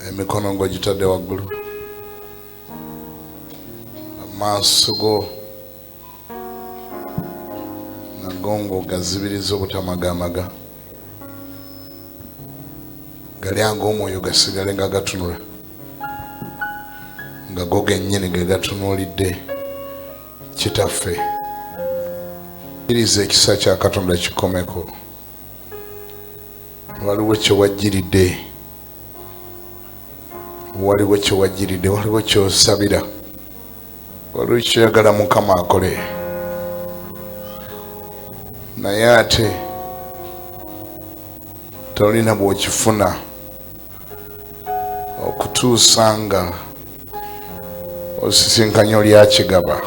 emikono ngo gitadde waggulu, amaaso go nago ng'ogazibiriza obutamagamaga, gali anga omwoyo gasigale nga gatunula, nga go gennyini ge gatunuulidde kitaffe. Kkiriza ekisa kya Katonda kikomeko. Waliwo kye wajjiridde, waliwo kye wajjiridde, waliwo ky'osabira, waliwo kyoyagala Mukama akole, naye ate tolina bw'okifuna okutuusa nga osisinkanya oli akigaba.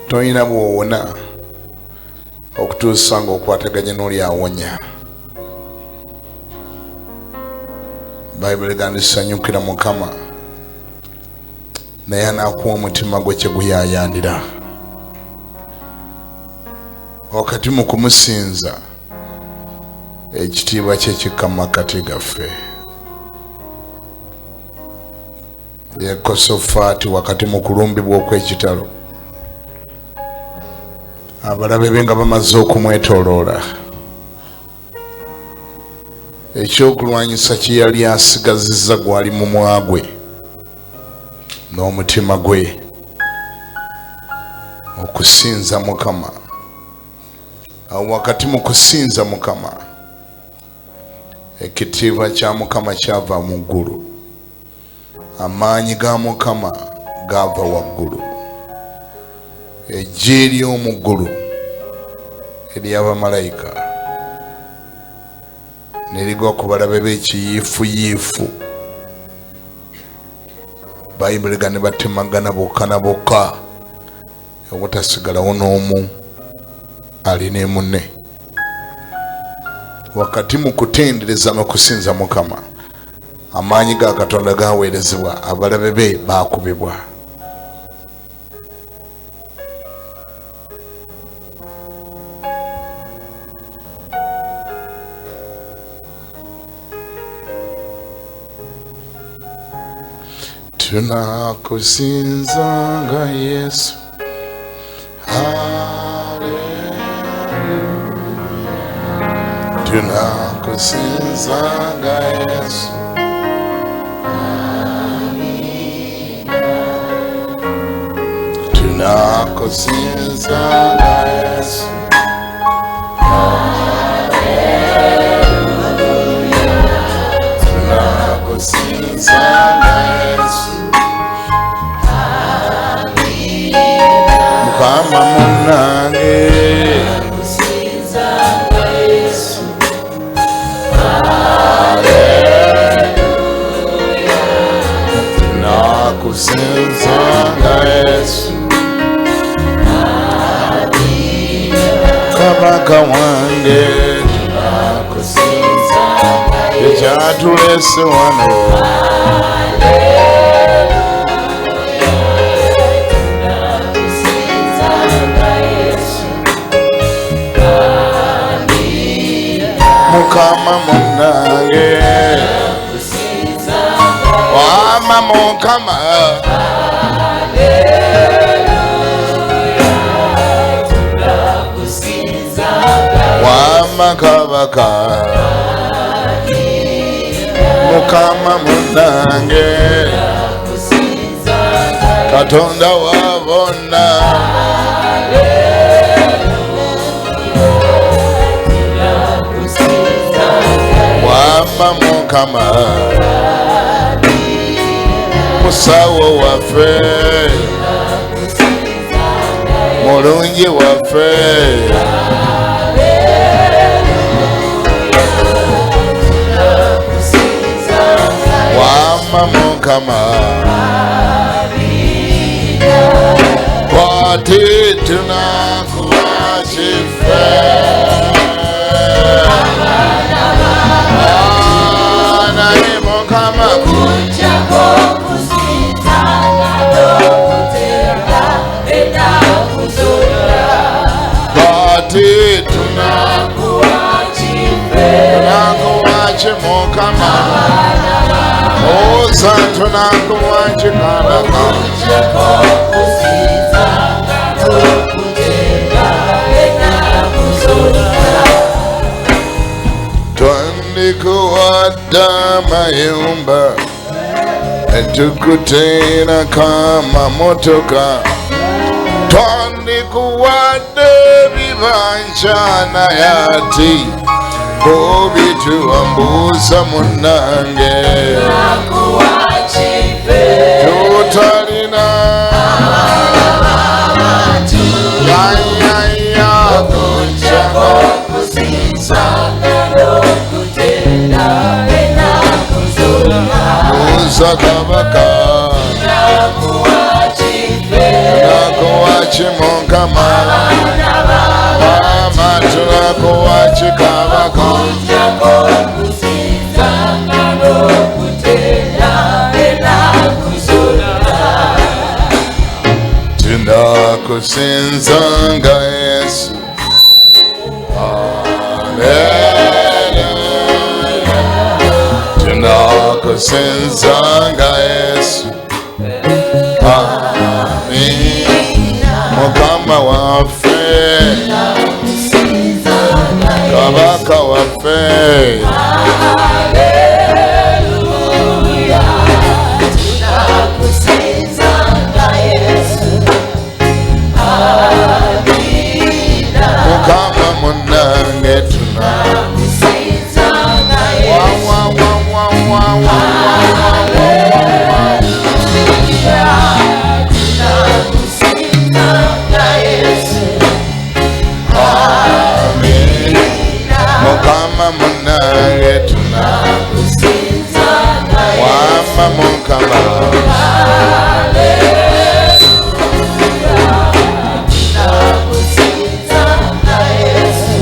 Tolina bw'owona okutuusa nga okwataganye n'oli awonya. Bayibuli egamba sanyukira Mukama naye anaakuwa omutima gwe kye guyaayaanira. Wakati mu kumusinza ekitiibwa kye kikka mu makati gaffe. Yekosafaati wakati mu kulumbibwa okw'ekitalo, abalabe be nga bamaze okumwetooloola, ekyokulwanyisa kye yali asigazizza gwali mu mwagwe n'omutima gwe, okusinza Mukama. Awo wakati mu kusinza Mukama, ekitiibwa kya Mukama kyava mu ggulu, amaanyi ga Mukama gava waggulu, eggye ery'omu ggulu ery'abamalayika ne ligwa ku balabe b'ekiyiifuyiifu. Bayibuli ne batemagana bokka na bokka obutasigalawo n'omu alina munne. Wakati mu kutendereza n'okusinza Mukama, amaanyi ga Katonda gaweerezebwa, abalabe be baakubibwa. Tunakusinza nga Yesu, haleluya. Tunakusinza nga Yesu, tunakusinza nga Yesu, haleluya. Tunakusinza nga Yesu, Mukama munange, tunakusinza nga Yesu, haleluya. Tunakusinza nga Yesu, Kabaka wange, tunakusinza nga Yesu, ekyatulese wano, Mukama munange, wama Mukama, wama Kabaka, Mukama munange, Katonda wa bonna, wama Mukama, musawo waffe, mulungi waffe, wama Mukama, wati tunakuwa kiffe, naye Mukama kuchako kusinza nalo kutenda eda kuzola, wati tunakuwa kiffe, tunakuwa Mukama Osantu nakuwachikabaka Twandikuwadda mayumba tukutera kama motoka twandikuwadde bibanja nayati obituwambuza munange tutalina Kabaka tunakuwachi Mukama mama tunakuwachi Kabaka tunakusinzanga Yesu tunakusinzanga Yesu Amina Mukama waffe Kabaka waffe Hallelujah tunakusinzanga Yesu Amina Mukama munange tunakusinzanga Yesu Mukama munange tunakusinzanga Wama Mukama tunakusinzanga Yesu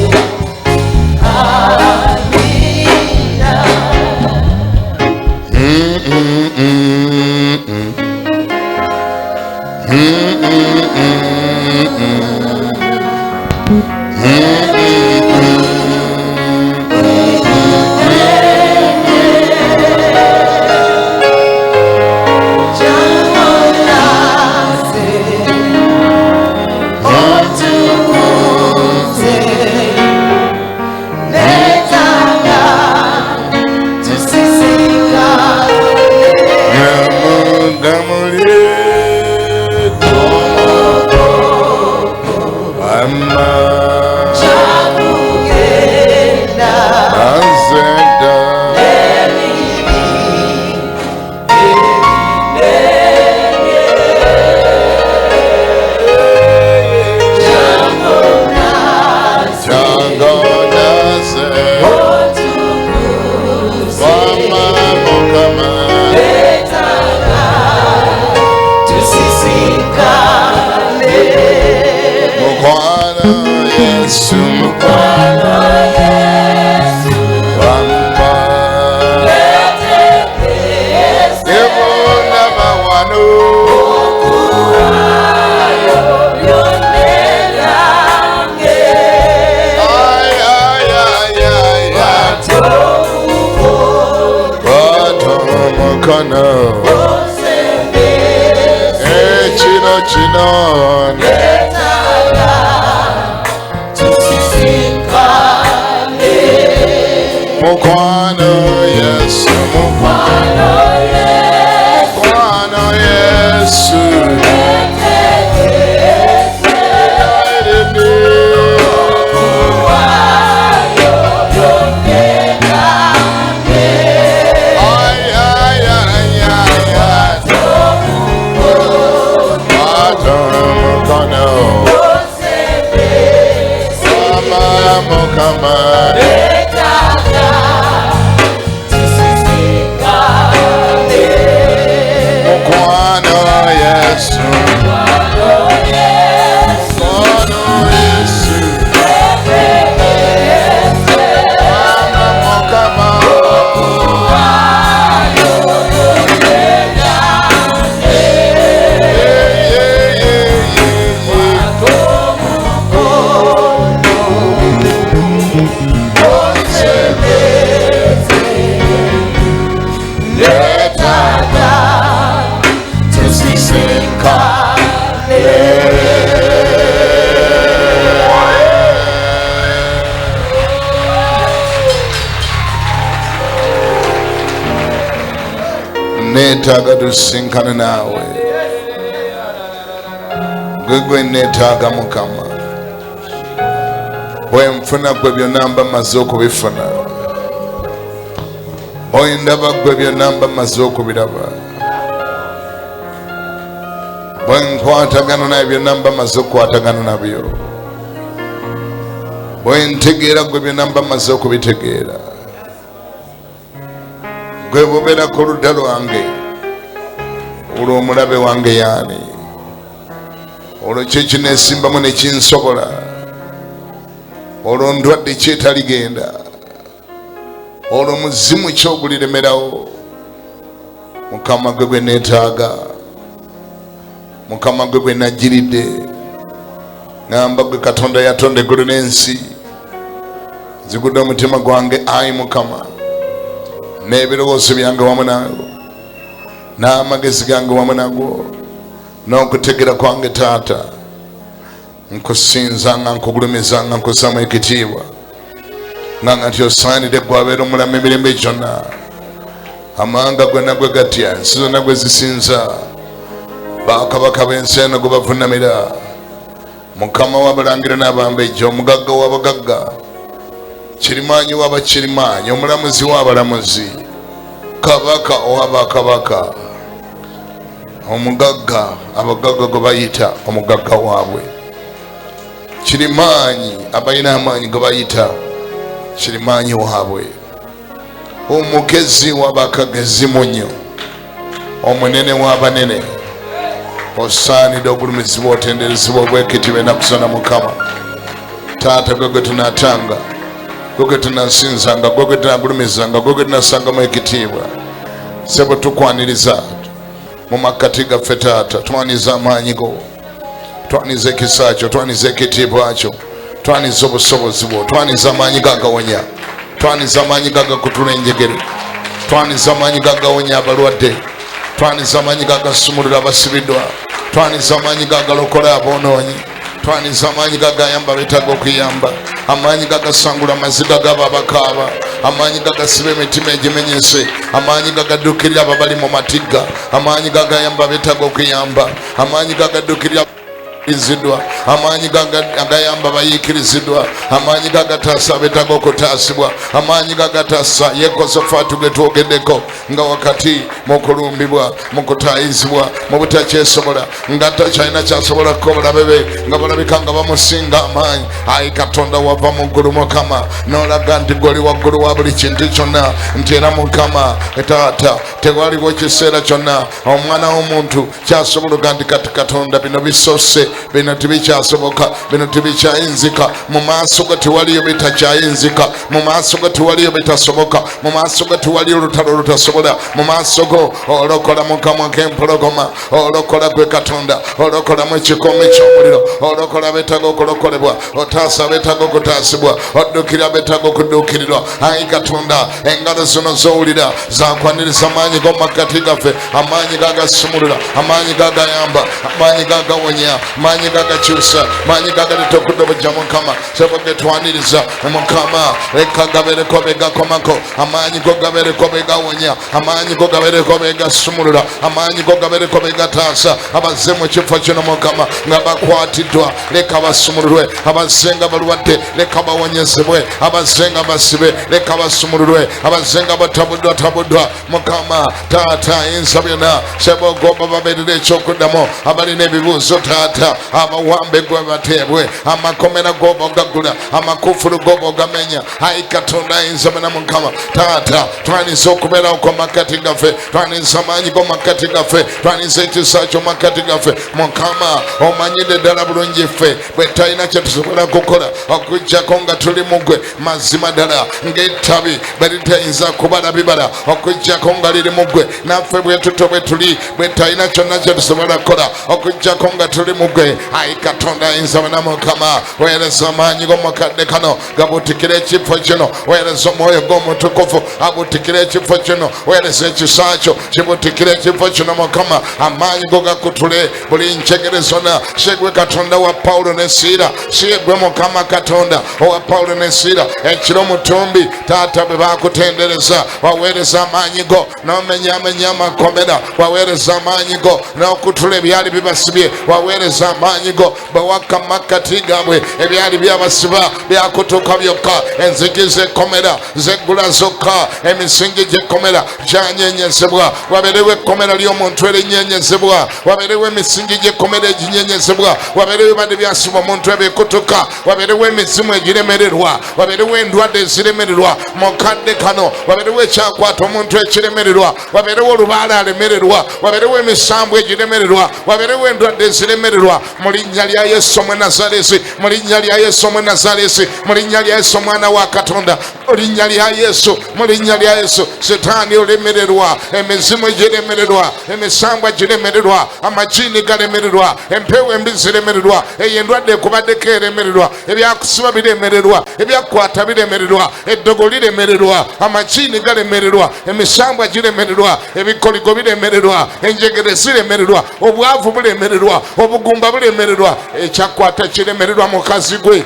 Mukama neetaaga tusinkane naawe, gwe neetaaga Mukama. Bwe nfuna gwe byonna mba maze okubifuna, bwe ndaba gwe byonna mba maze okubiraba, bwe nkwatagana naye byonna mba maze okukwatagana nabyo, bwe ntegeera gwe byonna mba maze okubitegeera. Gwe bwobeera ku ludda lwange, olwo omulabe wange yaani? Olwo kyo kineesimbamu ne kinsobola, olwo ndwadde kyetaligenda, olwo muzimu kyoguliremerawo. Mukama gwe gwe neetaaga, Mukama gwe gwe najjiridde. Ngamba gwe Katonda yatonda eggulu n'ensi, zigudde omutima gwange ayi Mukama, n'ebirowoozo byange wamu naago, n'amagezi gange wamu nago, n'okutegeera kwange Taata. Nkusinza nga nkugulumiza nga nkussaamu ekitiibwa, nga nti osaanidde gwabeera omulamu emirembe gyonna. Amawanga gonna gwe gatya, ensi zonna gwe zisinza, bakabaka b'ensi eno gwe bavuunamira. Mukama w'abalangira n'abambejja, omugagga w'abagagga, kirimaanyi w'abakirimaanyi, omulamuzi w'abalamuzi, kabaka ow'abakabaka, omugagga abagagga gwe bayita omugagga waabwe, kirimaanyi abalina amaanyi gwe bayita kirimaanyi waabwe, omugezi w'abakagezi munnyo, omunene w'abanene. Osaanidde ogulumizibwa, otenderezebwa, obwekitiibwa ennaku zonna Mukama. Taata gwe gwe tunaatanga, gwe gwe tunasinzanga, gwe gwe tunagulumizanga, gwe gwe tunasangamu ekitiibwa. Ssebo tukwaniriza mu makkati gaffe Taata, twaniza amaanyi go, twaniza ekisa kyo, twaniza ekitiibwa kyo, twaniza obusobozi bwo, twaniza amaanyi gagawonya, twaniza amaanyi gagakutula enjegere, twaniza amaanyi gagawonya abalwadde, twaniza amaanyi gagasumulula abasibiddwa, twaniza amaanyi gagalokola aboonoonyi, twaniza amaanyi gagayamba beetaaga okuyamba, amaanyi gagasangula amaziga gaba abakaaba, amaanyi gagasiba emitima egimenyese, amaanyi gagaddukirira ababali mu matigga, amaanyi gagayamba beetaaga okuyamba, amaanyi gagaddukirira izidwa, amaanyi gagayamba bayiikiriziddwa, amaanyi gagataasa beetaaga okutaasibwa, amaanyi gagataasa Yekosafaati gwe twogeddeko, nga wakati mu kulumbibwa, mu kutaayizibwa, mu butakyesobola, nga takyalina kyasobola kukola bebe, nga balabika nga bamusinga amaanyi. Ayi Katonda wava mu ggulu Mukama, n'olaga nti gw'oli waggulu wa buli kintu kyonna, nti era Mukama Taata tewaliwo kiseera kyonna omwana w'omuntu kyasobola nti kati Katonda bino bisoose, bino tibikyasoboka, bino tibikyayinzika, mu maaso go tewaliyo bitakyayinzika, mu maaso go tewaliyo bitasoboka, mu maaso go tewaliyo olutalo olutasobola, mu maaso go olokola mu kamwa k'empologoma, olokola gwe Katonda, olokola mu kikome ky'omuliro, olokola beetaaga okulokolebwa, otaasa beetaaga okutaasibwa, oddukira beetaaga okudduukirirwa. Ayi Katonda, engalo zino z'owulira zakwaniriza amaanyi go mu makkati gaffe, amaanyi gagasumulula, amaanyi gagayamba, amaanyi gagawonya, amaanyi gagakyusa, amaanyi gagaleta okudda obujja Mukama. Sebo getwaniriza Mukama, leka gabeereko begakomako, amaanyi go gabeereko begawonya, amaanyi go gabeereko begasumulula, amaanyi go gabeereko begataasa abazze mu kifo kino Mukama nga bakwatiddwa, leka basumululwe, abazze nga balwadde leka bawonyezebwe, abazze nga basibe leka basumululwe, abazze nga batabuddwa Mukama Taata ayinza byonna. Sebo gomba babeerera ekyokuddamu, abalina ebibuuzo Taata, abawambe gwe bateebwe, amakomera g'oba ogagula, amakufulu g'oba ogamenya. Ayi Katonda ayinza byonna Mukama Taata, twaniza okubeerawo ku makkati gaffe, twaniza amaanyi go makkati gaffe, twaniza ekisa kyo makkati gaffe Mukama. Omanyidde ddala bulungi ffe bwe talina kye tusobola kukola okuggyako nga tuli mu ggwe, mazima ddala ng'ettabi bwe litayinza kubala bibala okuggyako nga liri mu ggwe, naffe bwe tuto bwe tuli bwe talina kyonna kye tusobola kukola okuggyako nga tuli mu ggwe. gwe ayi Katonda ayinza bonna Mukama weereza amaanyi go mukadde kano gabutikira ekifo kino weereza omwoyo gw'omutukuvu abutikira ekifo kino weereza ekisa kyo kibutikira ekifo kino Mukama amaanyi go gakutule buli njegere zonna sigwe Katonda wa Pawulo ne Siira sigwe Mukama Katonda owa Pawulo ne Siira ekiro mutumbi taata bwe bakutendereza waweereza amaanyi go n'omenyamenya amakomera waweereza amaanyi go n'okutula ebyali bibasibye waweereza amaanyi go bwe wakka makkati gaabwe ebyali byabasiba byakutuuka byokka enzigi z'ekkomera zeggula zokka emisingi gy'ekkomera gyanyenyezebwa wabeerewo ekkomera ly'omuntu erinyenyezebwa wabeerewo emisingi gy'ekkomera eginyenyezebwa wabeerewo ebibadde byasiba omuntu ebikutuka wabeerewo emizimu egiremererwa wabeerewo endwadde eziremererwa mukadde kano wabeerewo ekyakwata omuntu ekiremererwa wabeerewo olubaala alemererwa wabeerewo emisambu egiremererwa wabeerewo endwadde eziremererwa mu linnya lya Yesu omwe Nazaresi mu linnya lya Yesu omwe Nazaresi mu linnya lya Yesu omwana wa Katonda mu linnya lya Yesu mu linnya lya Yesu Setaani olemererwa emizimu egiremererwa emisambu egiremererwa amajini galemererwa empewo embi ziremererwa eyo endwadde ekubaddeko eremererwa ebyakusiba biremererwa ebyakukwata biremererwa eddogo liremererwa amajini galemererwa emisambu giremererwa ebikoligo biremererwa enjegere ziremererwa obwavu bulemererwa obugumba bulemererwa ekyakwata kiremererwa mukazi gwe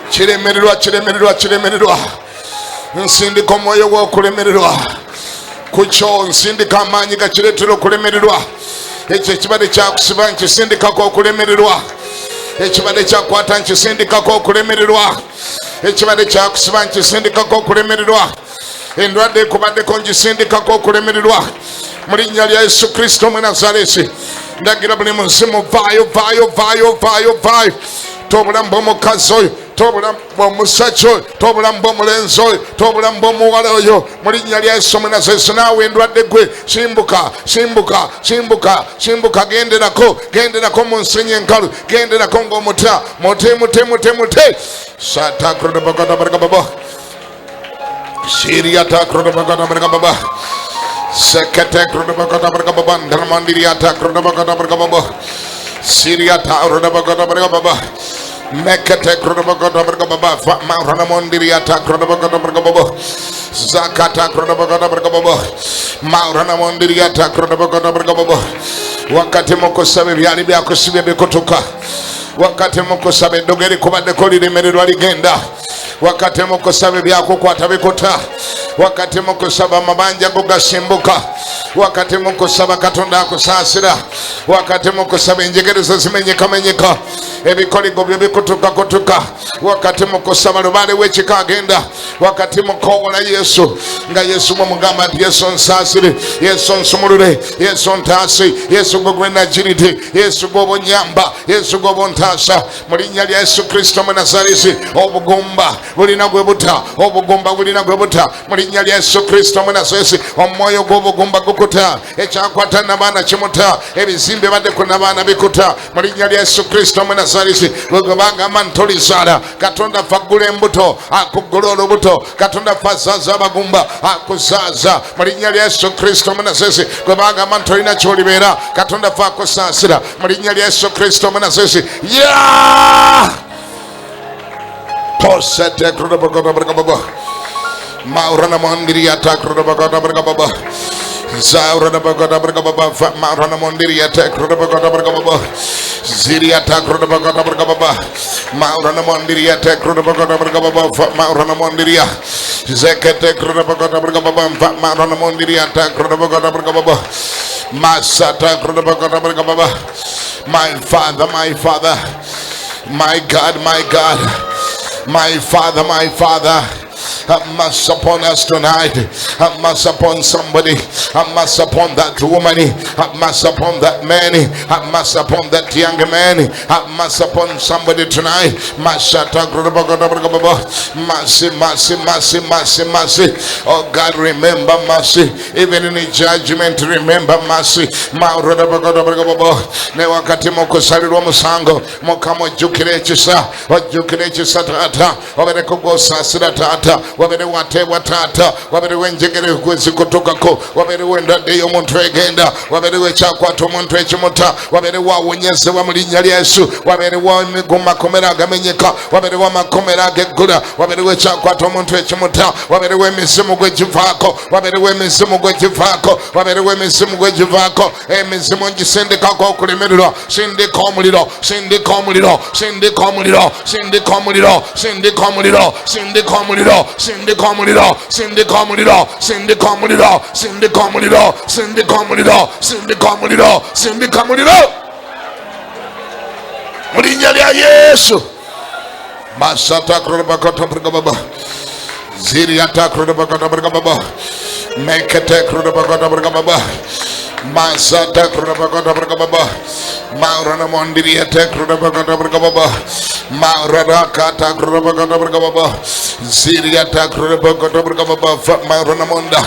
kiremererwa nsindika omwoyo gw'okulemererwa kukyo nsindika amaanyi gakireetera okulemererwa ekyo ekibadde kyakusiba nkisindikako okulemererwa ekibadde kyakwata nkisindikako okulemererwa ekibadde kyakusiba nkisindikako okulemererwa endwadde ekubaddeko ngisindikako okulemererwa mu linnya lya Yesu Kristo omwe Nazaresi ndagira buli muzimu vaayo tobulamu bw'omukazi oyo tobulamu bw'omusajja oyo tobulamu bw'omulenzi oyo tobulamu bw'omuwala oyo mu linnya lya Yesu omwe Nazaresi naawe endwadde gwe simbuka genderako mu nsenyi enkalu genderako ng'omuta mute satakrodabagadabaragababa siriyatakodabagadabaragababa seketekrodabagadabaragababa ndaramandiriyatakrodabagadabaragababa siriyatakodabagadabaragababa meketekrodabagadabaragababa mauranamondiriyatakrodabagadabaragababa zakatakodabagadabaragababa mauranamondiriyatakrodabagadabaragababa wakati mukusaba ebyali byakusibye bikutuka wakati mukusaba eddogo erikubaddeko liremererwa ligenda wakati mukusaba ebyakukwata bikuta wakati mukusaba amabanja go gasimbuka wakati mukusaba Katonda akusaasira wakati mukusaba enjegereza zimenyekamenyeka ebikoligo byo bikutuka wakati mukusaba lubaale w'ekika agenda wakati mukowola Yesu nga Yesu mugamba nti Yesu nsaasire Yesu nsumulule Yesu ntaase Yesu gwe najiriti Yesu gw'obonyamba Yesu gw'obontaasa mu linnya lya Yesu Kristo mu Nazaresi obugumba bulina gwe buta mu linnya lya Yesu Kristo mu Nazaresi omwoyo gw'obugumba gukuta ekyakwata n'abaana kimuta ebizimbe badde ku n'abaana bikuta mu linnya lya Yesu Kristo mu Nazaresi bwe bagamba ntolizaala Katonda ffe aggula embuto akuggula olubuto Katonda ffe azaaza abagumba akuzaaza mu linnya lya Yesu Kristo mu Nazaresi bwe bagamba ntolina kyolibeera Katonda ffe akusaasira mu linnya lya Yesu Kristo mu Nazaresi posete krodobogodobrigababa maurana mondiriata krodobogodobrigababa zaurana bogodobrigababa maurana mondiriata krodobogodobrigababa ziriata krodobogodobrigababa maurana mondiriata krodobogodobrigababa maurana mondiria zekete krodobogodobrigababa maurana mondiriata krodobogodobrigababa masata krodobogodobrigababa my Father, my God, my Father, have mercy upon us tonight. Have mercy upon somebody. Have mercy upon that woman. Have mercy upon that man. Have mercy upon that young man. Have mercy upon somebody tonight. Mercy. Oh God, remember mercy. Even in the judgment, remember mercy. Ne wakati mukusalirwa musango mukama ojjukira ekisa tata obereko gw'osaasira tata waberewo ateebwa taata, waberewo enjegere kwezikutokako, waberewo endwadde y'omuntu egenda, waberewo ekyakwata omuntu ekimuta, waberewo awonyezebwa mu linnya lya Yesu, waberewo makomera agamenyeka, waberewo amakomera ageggula, waberewo ekyakwata omuntu ekimuta, waberewo emizimu gwegivaako, waberewo emizimu gwegivaako, waberewo emizimu gwegivaako, emizimu ngisindikako okulemererwa, sindika omuliro, sindika omuliro, sindika omuliro, sindika omuliro, sindika omuliro, sindika omuliro, sindika omuliro, sindika omuliro, sindika omuliro, sindika omuliro, sindika omuliro, sindika omuliro, sindika omuliro mu linnya lya Yesu. Masata kurabakata brigababa ziriata kurabakata brigababa mekete kurabakata brigababa masata kurabakata brigababa maurana mondiriate kurabakata brigababa maurana kata kurabakata brigababa ziriata kurabakata brigababa maurana monda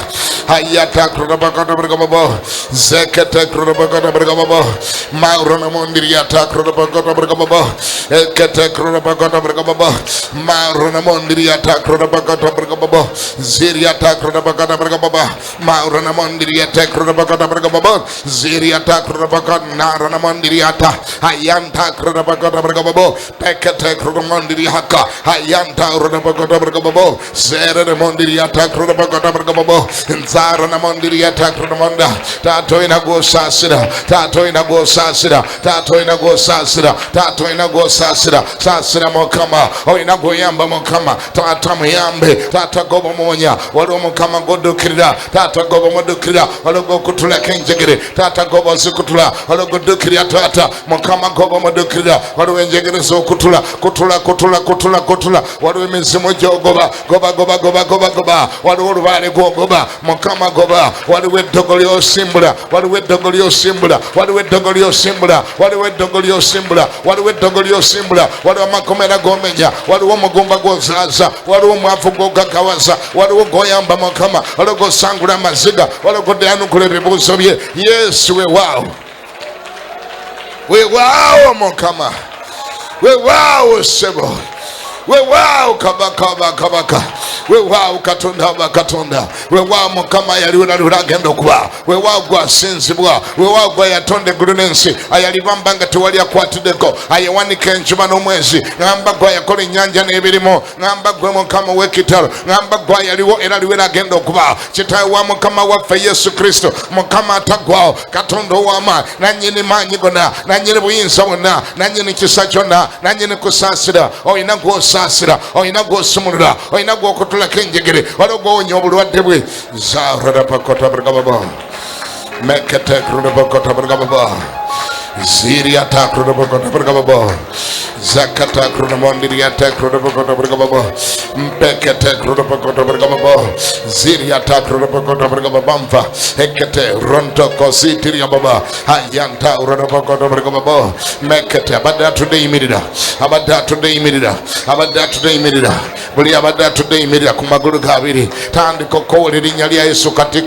hayata kurabakata brigababa zekete kurabakata brigababa maurana mondiriata kurabakata brigababa ekete kurabakata brigababa maurana mondiriata kurabakata brigababa ziriata kurabakata brigababa maurana mondiriate kurabakata brigababa ziriata kurabakata narana mondiriata hayanta kurabakata brigababa pekete kurabakata hayanta kurabakata brigababa zere mondiriata kurabakata brigababa zara na mondiriata kurabanda tato inago sasira tato inago sasira tato inago sasira tato inago sasira sasira mokama o inago yamba mokama tata muyambe tata gobo monya walo mokama godukira tata gobo modukira walo gokutula kenjegere tata gobo zikutula walo godukira tata mokama gobo modukira walo enjegere zo kutula kutula kutula kutula kutula walo emizimu jogoba goba goba goba goba goba walo olubale gogoba mokama goba walo wedogoli osimbula walo wedogoli osimbula walo wedogoli osimbula walo wedogoli osimbula walo wedogoli osimbula walo amakomera gomenya walo omugumba gozaza walo omwafu gogakawaza walo goyamba mokama walo gosangula amaziga walo godeyanukula ebibuuzo bye Yesu weewaawo mokama weewaawo sebo weewaawo kabaka weewaawo katonda weewaawo mukama yaliwo nalula agenda okuba weewaawo gwasinzibwa weewaawo gwayatonda eggulu n'ensi ayalibamba nga tewali akwatiddeko ayewanika enjuba n'omwezi ngamba gwayakola ennyanja n'ebirimu ngamba gwe mukama w'ekitalo ngamba gwayaliwo era liwera agenda okuba kitaawe wa mukama waffe Yesu Kristo mukama ataggwawo katonda ow'amaanyi nannyini maanyi gonna nannyini buyinza bwonna nannyini kisa kyonna nannyini kusaasira oyina gw'osasira oyina gw'osumulula oyina gw'okutulako enjegere waliwo gw'owonya obulwadde bwe zaradapakota brigababa mekete krudapakota brigababa ziriata krudapakota brigababa zakata krudamondiriata krudapakota brigababa mpekete krudapakota brigababa ziriata krudapakota brigababa mfa ekete ronto kositiria baba hayanta urapakota brigababa mekete abada today imirira buli abada today imirira ku magulu gabiri tandika okukowola erinnya lya Yesu kati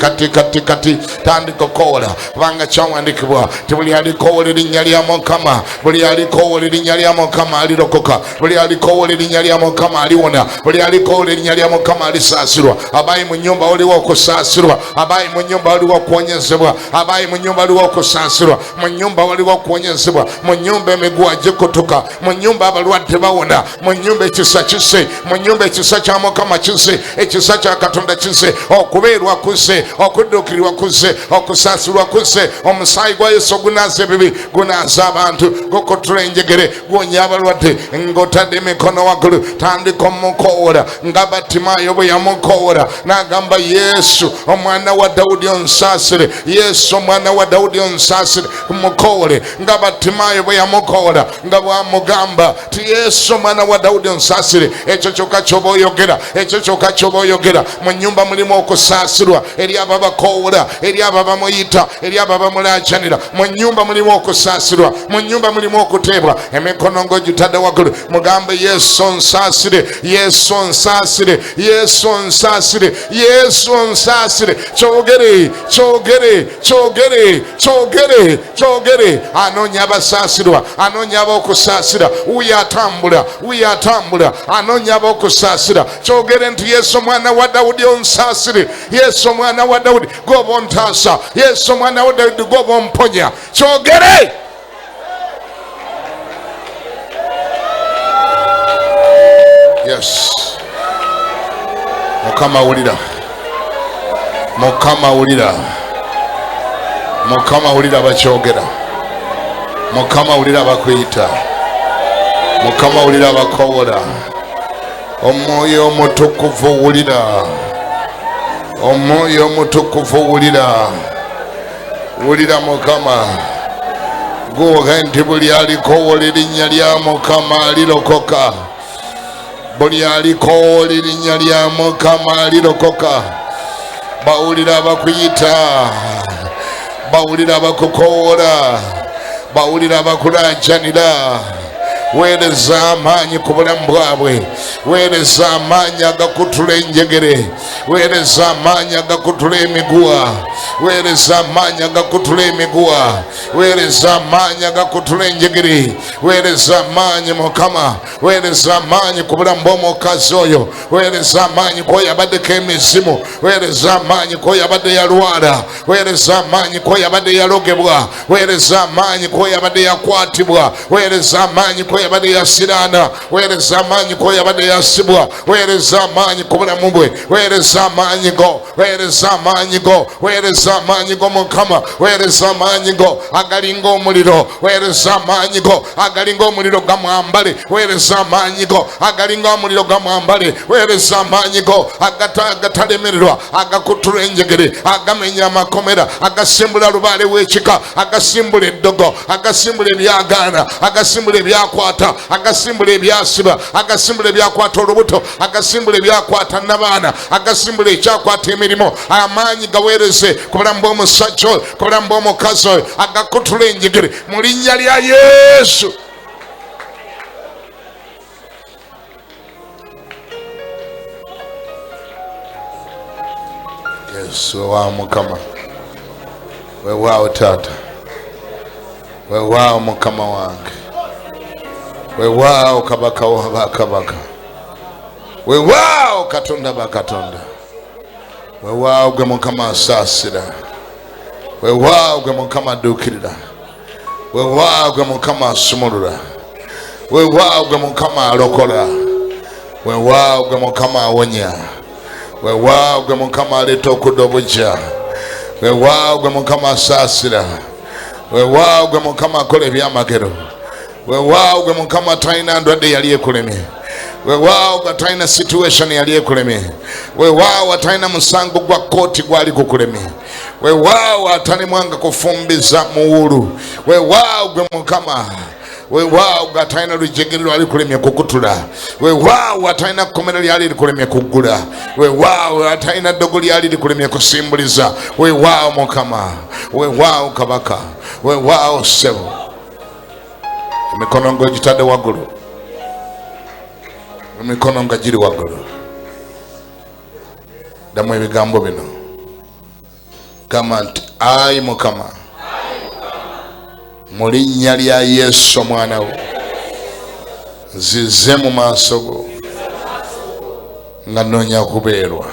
tandika okukowola kubanga kyawandikibwa tebuli alikowola erinnya lya Mukama buli alikowola erinnya lya Mukama alirokoka buli alikowola erinnya lya Mukama aliwona buli alikowola erinnya lya Mukama alisaasirwa abayi mu nnyumba waliwo okusaasirwa abayi mu nnyumba waliwo okuwonyezebwa abayi mu nnyumba waliwo okusaasirwa mu nnyumba waliwo okuwonyezebwa mu nnyumba emiguwa gikutuka mu nnyumba abalwadde bawona mu nnyumba ekisa kise mu nnyumba ekisa kya Mukama kise ekisa kya Katonda kise okubeerwa kuse okudduukirirwa kuse okusaasirwa kuse omusaayi gwa Yesu gunaaza ebibi gunaaza abantu gukutula enjegere gwonya abalwadde ng'otadde emikono waggulu tandika omukowola nga Batimayo bwe yamukowola n'agamba Yesu omwana wa Dawudi onsaasire Yesu omwana wa Dawudi onsaasire mukowole nga Batimayo bwe yamukowola nga bwamugamba ti Yesu omwana wa Dawudi onsaasire ekyo kyokka ky'oba oyogera mu nnyumba mulimu okusaasirwa eri abo abakowola eri abo abamuyita eri abo abamulaajanira mu nnyumba mulimu okusaasirwa mu nnyumba mulimu okuteebwa emikono ng'ogitadde waggulu mugambe Yesu onsaasire Yesu onsaasire onsasire, Yesu onsasire, Yesu onsasire. Kyogere, kyogere, kyogere, kyogere, kyogere. Anoonya abasasirwa, anoonya abokusasira. Uyatambula, uyatambula, anoonya abokusasira. Kyogere nti Yesu mwana wa Dawudi onsasire, Yesu mwana wa Dawudi goba ontasa, Yesu mwana wa Dawudi goba omponya. Kyogere. Yes. Mukama ulira. Mukama ulira. Mukama ulira bakyogera. Mukama ulira bakwita. Mukama ulira bakowola. Omwoyo omutukuvu ulira. Omwoyo omutukuvu ulira. Ulira Mukama. Gwoga nti buli alikowola erinnya lya Mukama alirokoka. Buli alikowola erinnya lya Mukama alirokoka. Bawulira bakuyita, bawulira bakukowola, bawulira bakulajanira. Weereza amaanyi ku bulamu bwabwe, weereza amaanyi agakutula enjegere, weereza amaanyi agakutula emiguwa, weereza amaanyi agakutula emiguwa, weereza amaanyi agakutula enjegere, weereza amaanyi Mukama, weereza amaanyi ku bulamu bw'omukazi oyo, weereza amaanyi k'oyo abaddeko emizimu, weereza amaanyi k'oyo abadde yalwala, weereza amaanyi k'oyo abadde yalogebwa, weereza amaanyi k'oyo abadde yakwatibwa, weereza amaanyi k'oyo abadde yasiraana, weereza amaanyi k'oyo abadde yasibwa, weereza amaanyi ku bulamu bwe, weereza amaanyi go, weereza amaanyi go, weereza amaanyi go Mukama, weereza amaanyi go agalinga omuliro, weereza amaanyi go agalinga omuliro gamwambale, weereza amaanyi go agalinga omuliro gamwambale, weereza amaanyi go agatalemererwa, agakutula enjegere, agamenya amakomera, agasimbula lubaale w'ekika, agasimbula eddogo, agasimbula ebyagaana, agasimbula ebyakwata, agasimbula ebyasiba, agasimbula ebyakwata olubuto, agasimbula ebyakwata n'abaana, agasimbula ekyakwata emirimu. Amaanyi gaweereze ku bulamu bw'omusajja oyo, ku bulamu bw'omukazi oyo, agakutula enjegere mu linnya lya Yesu. Yesu weewaawo Mukama, weewaawo Taata, weewaawo Mukama wange, weewaawo Kabaka wa bakabaka, weewaawo Katonda bakatonda, weewaawo gwe Mukama asaasira, weewaawo gwe Mukama adduukirira, weewaawo gwe Mukama asumulula, weewaawo gwe Mukama alokola, weewaawo gwe Mukama awonya, weewaawo gwe Mukama aleeta okudda obujja, weewaawo gwe Mukama asaasira, weewaawo gwe Mukama akola ebyamagero, weewaawo gwe Mukama atalina ndwadde yali ekulemye, weewaawo atalina situation yali ekulemye, weewaawo atalina musango gwa kooti gwali kukulemye, weewaawo atali mwanga kufumbiza muwulu, weewaawo gwe Mukama, weewaawo atalina lujegere lwali kulemye kukutula, weewaawo atalina kkomera lyali likulemye kuggula, weewaawo atalina ddogo lyali likulemye kusimbuliza, weewaawo Mukama, weewaawo Kabaka, weewaawo Ssebo. Emikono nga gitadde waggulu, emikono nga giri waggulu. Ddamu ebigambo bino, gamba nti ayi Mukama, mu linnya lya Yesu omwana wo, nzize mu maaso go nga nnoonya kubeerwa,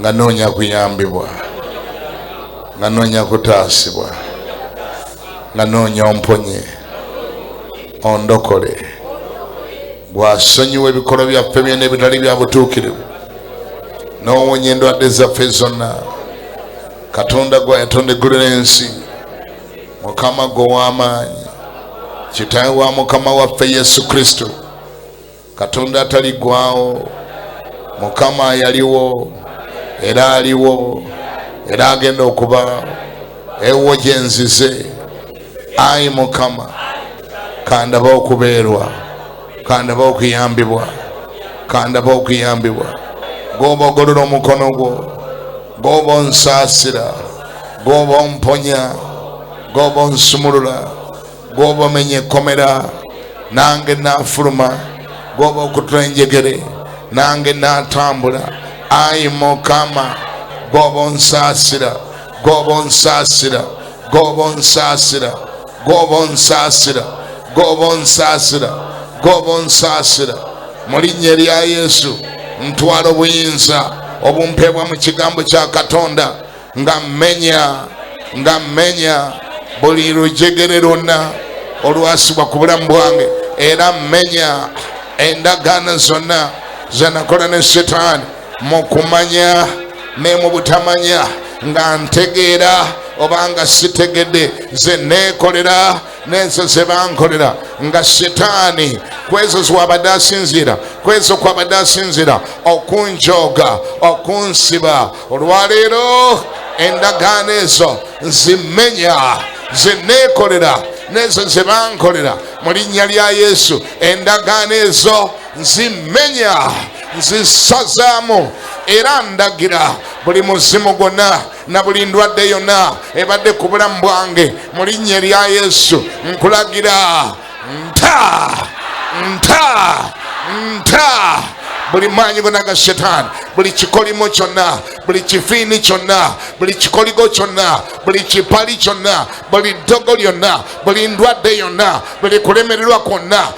nga nnoonya kuyambibwa, nga nnoonya kutaasibwa, nga nnoonya omponye, ondokole, bw'asonyiwa ebikolwa byaffe byonna ebitali bya butuukirivu, n'owonya endwadde zaffe zonna. Katonda gwe yatonda eggulu n'ensi, Mukama gwe ow'amaanyi, Kitaawe wa Mukama waffe Yesu Kristo, Katonda ataliggwaawo, Mukama yaliwo era aliwo era agenda okuba. Ewo gye nzize, ayi Mukama, kandaba okubeerwa, kandaba okuyambibwa, kandaba okuyambibwa. Goba ogolola omukono gwo, goba onsaasira, goba omponya, goba onsumulula, goba omenya ekkomera nange nafuluma, goba okutula enjegere, nange natambula. Ayi Mukama gobonsasira, gobonsasira, gobonsasira, gobonsasira, gobonsasira, gobonsasira. Mu linnya lya Yesu ntwala obuyinza obumpebwa mu kigambo kya Katonda nga mmenya buli lujegere lwonna olwasibwa ku bulamu bwange, era mmenya endagaano zonna zenakola ne Setaani mu kumanya ne mu butamanya, nga ntegeera obanga sitegedde ze neekolera n'ezo ze bankolera, nga Setaani kwezo zwabadde asinziira, kwezo kwabadde asinziira okunjoga, okunsiba. Olwaleero endagaano ezo nzimenya, ze neekolera n'ezo ze bankolera mu linnya lya Yesu. Endagaano ezo nzimenya, nzisazaamu, era ndagira buli muzimu gwonna na buli ndwadde yonna ebadde ku bulamu bwange mu linnya lya Yesu nkulagira nta buli maanyi gonna ga Setaani, buli kikolimo kyonna, buli kifiini kyonna, buli kikoligo kyonna, buli kipali kyonna, buli ddogo lyonna, buli ndwadde yonna, buli kulemererwa kwonna,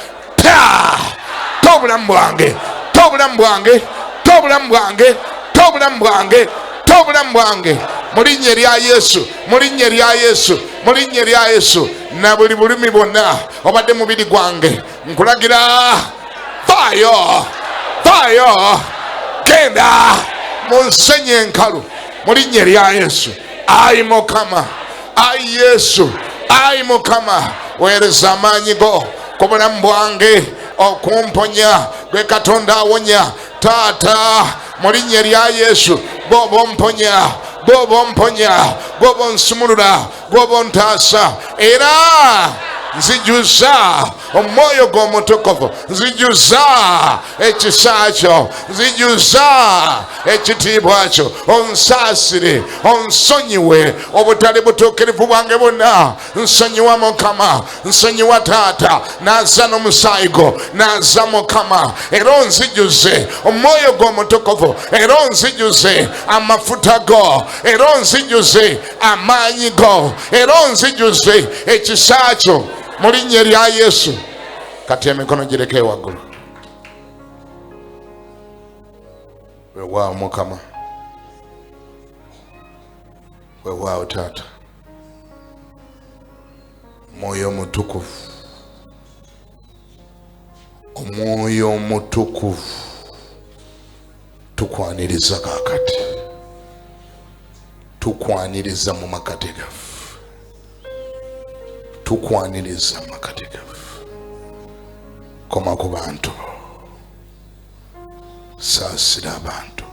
tobulamu bwange, tobulamu bwange, tobulamu bwange, tobulamu bwange, tobulamu bwange mu linnya lya Yesu, mu linnya lya Yesu, mu linnya lya Yesu. Na buli bulumi bwonna obadde mubiri gwange nkulagira faayo, faayo, genda mu nsenyi enkalu mu linnya lya Yesu. Ayi Mukama, ayi Yesu, ayi Mukama, weereza amaanyi go ku bulamu bwange okumponya gwe Katonda awonya. Taata mu linnya lya Yesu, bw'oba omponya, bw'oba omponya, bw'oba onsumulula, bw'oba ontaasa, era nzijuza omwoyo gw'omutukuvu, nzijuza ekisa kyo, nzijuza ekitiibwa kyo. Onsaasire, onsonyiwe obutali butuukirivu bwange bwonna. Nsonyiwa Mukama, nsonyiwa Taata, naza n'omusaayi gwo, naza Mukama, era onzijuze omwoyo gw'omutukuvu, era onzijuze amafuta go, era onzijuze amaanyi go, era onzijuze ekisa kyo mu linnya lya Yesu. Kati emikono gireke waggulu. Weewaawo Mukama, weewaawo Taata, Mwoyo Mutukuvu, Omwoyo Mutukuvu, tukwaniriza kaakati, tukwaniriza mu makati gaffe, tukwaniriza mu makati gaffe. Koma ku bantu, saasira abantu,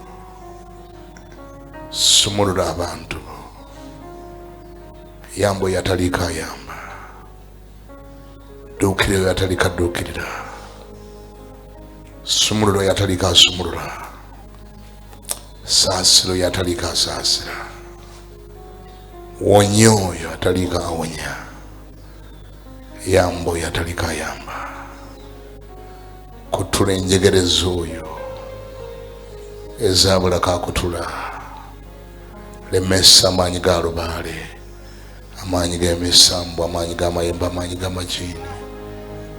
sumulula abantu, yambo yatalika yamba, duukiriro yatalika duukirira, sumulula yatalika sumulula, saasiro yatalika saasira, wonya oyo yatalika awonya, yambo yatalika yamba. Kutula enjegereza oyo ezabulako akutula, lemesa amaanyi ga lubaale, amaanyi g'emisambu, amaanyi g'amayembe, amaanyi g'amajiini.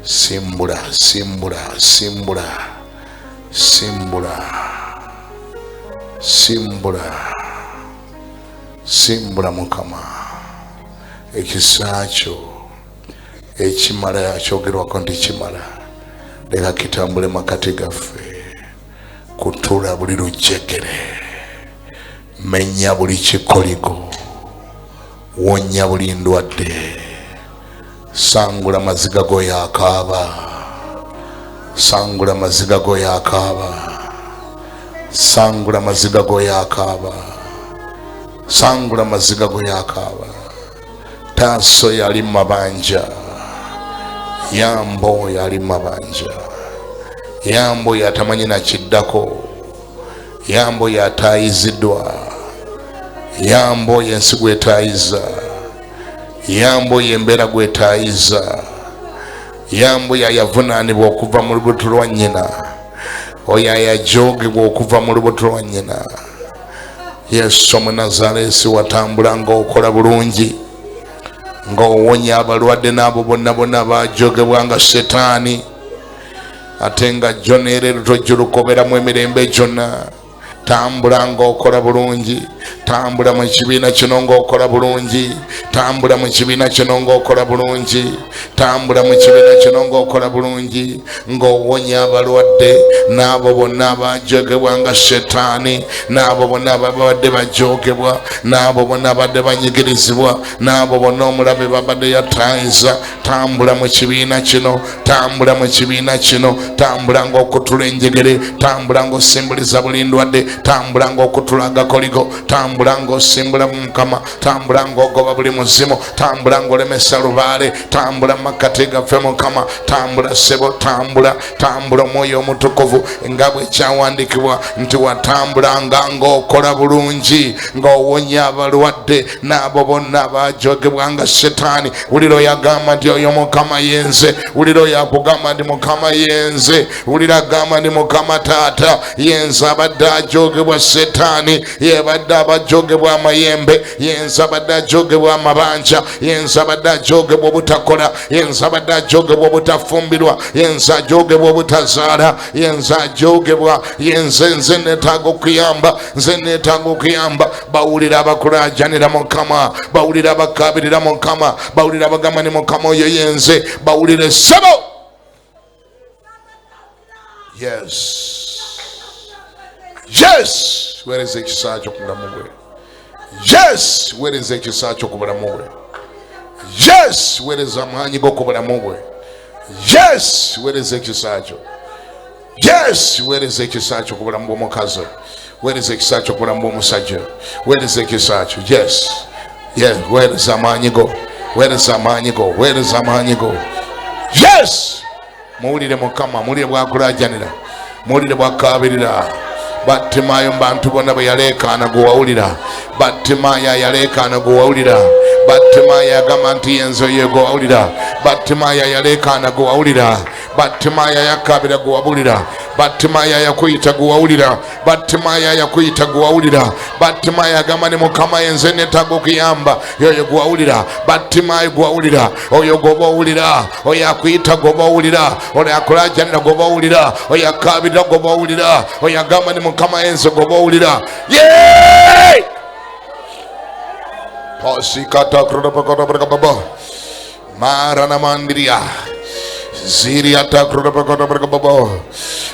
Simbula, simbula, simbula, simbula, simbula, simbula Mukama. Ekisa kyo ekimala kyogerwako nti kimala, leka kitambule makati gaffe. Kutula buli lujegere, menya buli kikoligo, wonya buli ndwadde, sangula maziga go yakaaba, sangula maziga go yakaaba, sangula maziga go yakaaba, sangula maziga go yakaaba. Taso yali mabanja, yambo yali mabanja, yambo yatamanyi na kiddako, yambo yatayiziddwa, yambo yensi gwetayiza, yambo yembeera gwetayiza, yambo yayavunaanibwa okuva mu lubuto lwa nnyina. oyo ayajogebwa okuva mu lubuto lwa nnyina. Yesu Omunnazaaleesi watambula ng'okola bulungi, ng'owonya abalwadde n'abo bonna bonna baajogebwa nga Setaani, ate nga jjo n'erero tojjulukoberamu emirembe gyonna. Tambula ng'okola bulungi, tambula mu kibiina kino ng'okola bulungi, tambula mu kibiina kino ng'okola bulungi, tambula mu kibiina kino ng'okola bulungi, ng'owonya abalwadde n'abo bonna abaajogebwa nga Setaani, n'abo bonna ababadde bajogebwa, n'abo bonna abadde banyigirizibwa, n'abo bonna omulabe babadde yataayiza. Tambula mu kibiina kino, tambula mu kibiina kino, tambula ng'okutula enjegere, tambula ng'osimbuliza buli ndwadde, tambula ng'okutula agakoligo, tambula ng'osimbula mu Mukama, tambula ng'ogoba buli muzimu, tambula ng'olemesa lubaale, tambula mu makkati gaffe Mukama, tambula ssebo, tambula, tambula Omwoyo Omutukuvu nga bwe kyawandiikibwa nti watambulanga ng'okola bulungi, ng'owonya abalwadde n'abo bonna abaajogebwa nga Setaani. Wulira oyagamba nti oyo Mukama yenze, wulira oyakugamba nti Mukama yenze, wulira agamba nti Mukama Taata yenze abadde ajogebwa Setaani, yebadde abajogebwa amayembe, yenze abadde ajogebwa amabanja, yenze abadde ajogebwa obutakola, yenze abadde ajogebwa obutafumbirwa, yenze ajogebwa obutazaala, yenze ajogebwa, yenze nze neetaaga okuyamba, nze neetaaga okuyamba. Bawulira abakulaajanira Mukama, bawulira abakaabirira Mukama, bawulira abagamba ni Mukama oyo yenze, bawulire ssebo. Yes, weereza ekisa kyo ku bulamu bwe. Yes, weereza ekisa kyo ku bulamu bwe. Yes, weereza amaanyi go ku bulamu bwe. Yes, weereza ekisa kyo. Yes, weereza ekisa kyo ku bulamu bw'omukazi, weereza ekisa kyo ku bulamu bw'omusajja, weereza ekisa kyo. Yes, yes, weereza amaanyi go, weereza amaanyi go, weereza amaanyi go. Yes, muwulire Mukama, muwulire bw'akulaajanira, muwulire bw'akaabirira. Battimayo bantu bonna bwe yaleekaana gwe wawulira, Battimayo yaleekaana gwe wawulira, Battimayo yagamba nti yenze oyo gwe wawulira, Battimayo yaleekaana gwe wawulira, Battimayo yakaabira gwe wawulira, Battimayo yakuyita gwe wawulira, Battimayo yakuyita gwe wawulira, Battimayo agamba ni Mukama yenze neetaaga okuyamba, oyo gwe wawulira, Battimayo gwe wawulira, oyo gwe wawulira, oyo akuyita gwe wawulira, oyo akulaajanira gwe wawulira, oyo akaabirira gwe wawulira, oyo agamba ni Mukama yenze gwe wawulira. Yeee! Posikata krudapakota brakababa Marana mandiria Ziria ta krudapakota brakababa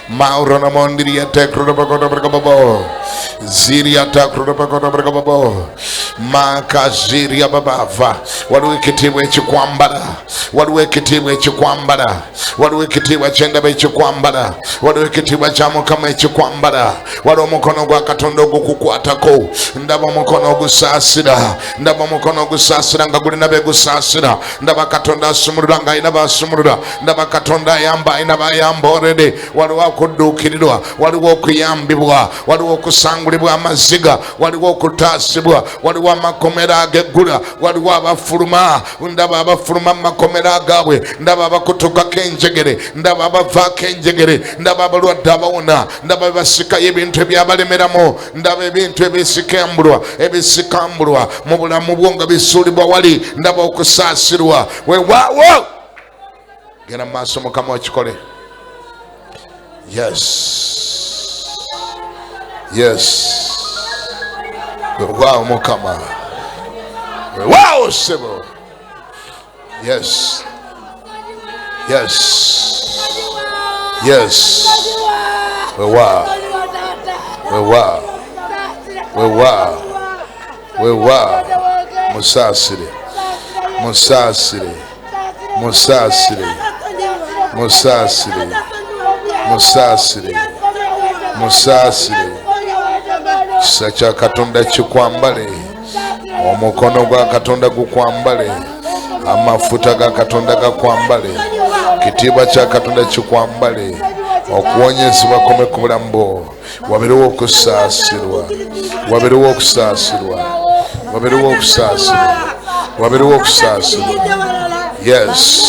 Maurana mandiria ta krudapakota brakababa Ziria ta krudapakota brakababa Maka ziria babava waliwo ekitiibwa ekikwambala, waliwo ekitiibwa ekikwambala, waliwo ekitiibwa ky'endaba ekikwambala, waliwo ekitiibwa kya Mukama ekikwambala, waliwo omukono gwa Katonda ogukukwatako. Ndaba omukono ogusaasira, ndaba omukono ogusaasira nga gulina be gusaasira, ndaba Katonda asumulula nga alina baasumulula, ndaba Katonda ayamba alina baayamba already. Waliwo okudduukirirwa, waliwo okuyambibwa, waliwo okusangulibwa amaziga, waliwo okutaasibwa, waliwo amakomera ageggula, waliwo abafuluma, ndaba abafuluma mu makomera agaabwe, ndaba abakutukako enjegere, ndaba abavaako enjegere, ndaba abalwadde abawona, ndaba basikayo ebintu ebyabalemeramu, ndaba ebintu ebisikambulwa mu bulamu bwo nga bisuulibwa wali, ndaba okusaasirwa. Weewaawo genda mu maaso Mukama okikole. Yes, yes, weewaawo Mukama, weewaawo ssebo. Yes, yes, yes, weewaawo, weewaawo, weewaawo, weewaawo. Musaasire, musaasire, musaasire, musaasire, musaasire, musaasire. Kisa kya Katonda kikwambale, omukono gwa Katonda gukwambale, amafuta ga Katonda gakwambale, ekitiibwa kya Katonda kikwambale, okuwonyezebwa kome ku bulamu bwo. Wabeerewo okusaasirwa, wabeerewo okusaasirwa, wabeerewo okusaasirwa, wabeerewo okusaasirwa. Yes,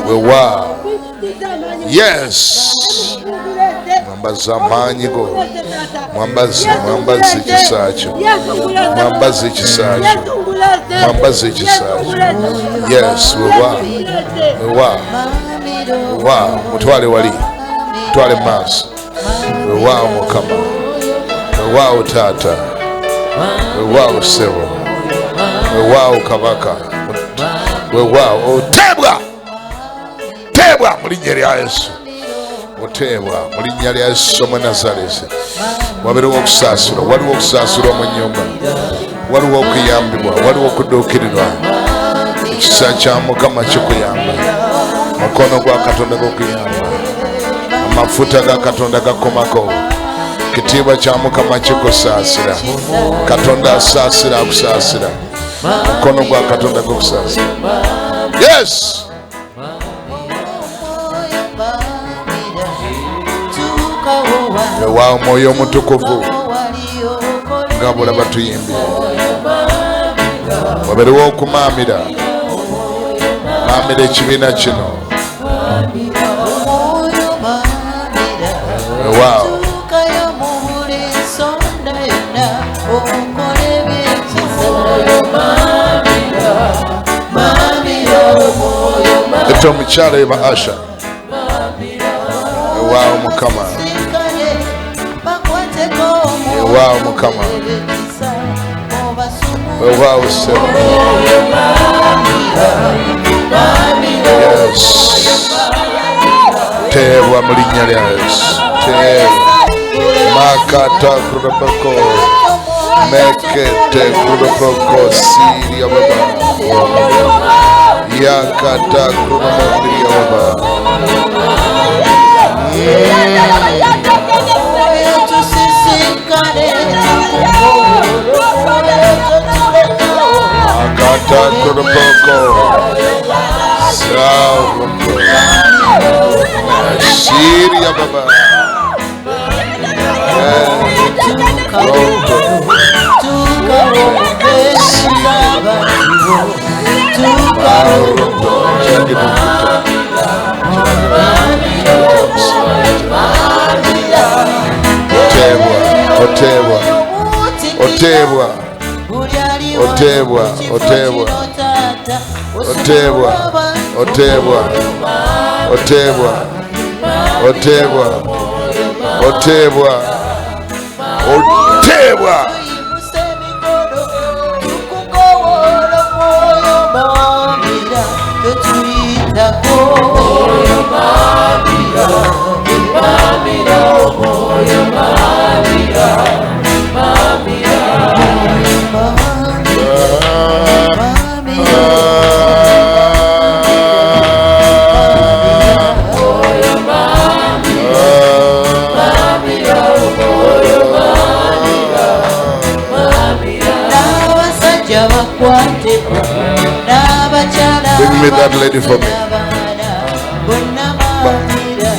weewaawo. Yes, mwambaza amaanyi go, mwambaze ekisa kyo, mwambaze ekisa kyo, mwambaze ekisa kyo. Yes, wewa mutwale wali, mutwale maaso. Wewa Mukama, wewa Taata, wewa Ssebo, wewa Kabaka, wewa otebwa, tebwa mu linnya lya Yesu. Otebwa mu linnya lya Yesu mu Nazareti. Wabeerewo okusaasira, waliwo okusaasirwa mu nnyumba, waliwo okuyambibwa, waliwo okudduukirirwa. Ekisa kya Mukama kikuyamba, mukono gwa Katonda gukuyamba, amafuta ga Katonda gakomako, ekitiibwa kya Mukama kikusaasira. Katonda asaasira, akusaasira, mukono gwa Katonda gukusaasira. Yes. Wewa Mwoyo Omutukuvu nga bulaba tuyimbye. Wabeerewo okumaamira, maamira ekibiina kino. Wewa ete omukyala eba Asha. Wewa Mukama, wewa Mukama, wewa Ssebo. Yes. Tebwa mu linnya lya Yesu. Tebwa. Makata kurabako, mekete kurabako siria baba, yakata kurabako baba. Makata kurabako saurabako siria baba. Bring me that lady for me.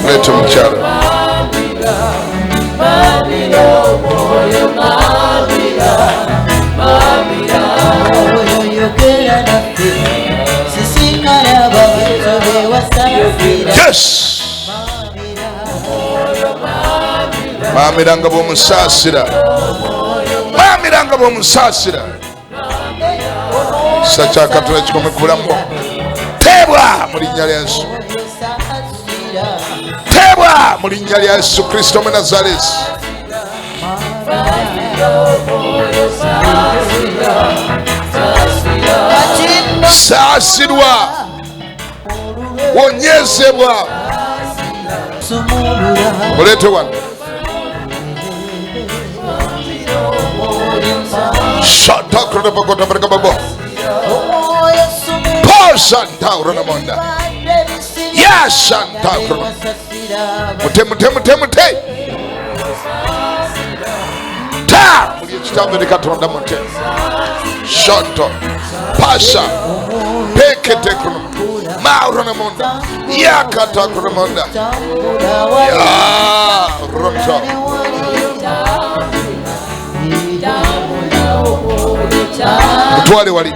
Let him chat. Yes. Mamiranga bomusasira. Mamiranga bomusasira. Sacha Katonda kikomekulamu. Tebwa mu linnya lya Yesu. Tebwa mu linnya lya Yesu Kristo mu Nazareti. Saasirwa, wonyezebwa. Mulete wano. Shanta kurabakota barababo. Santa Ronamonda. Yes, Santa Mute. Ta! Mulichitamba de Katonda Monte. Shanto. Pasha. Pekete Krono. Mauronamonda. Yakata Kronamonda. Ya Ronto. Mutwale wali.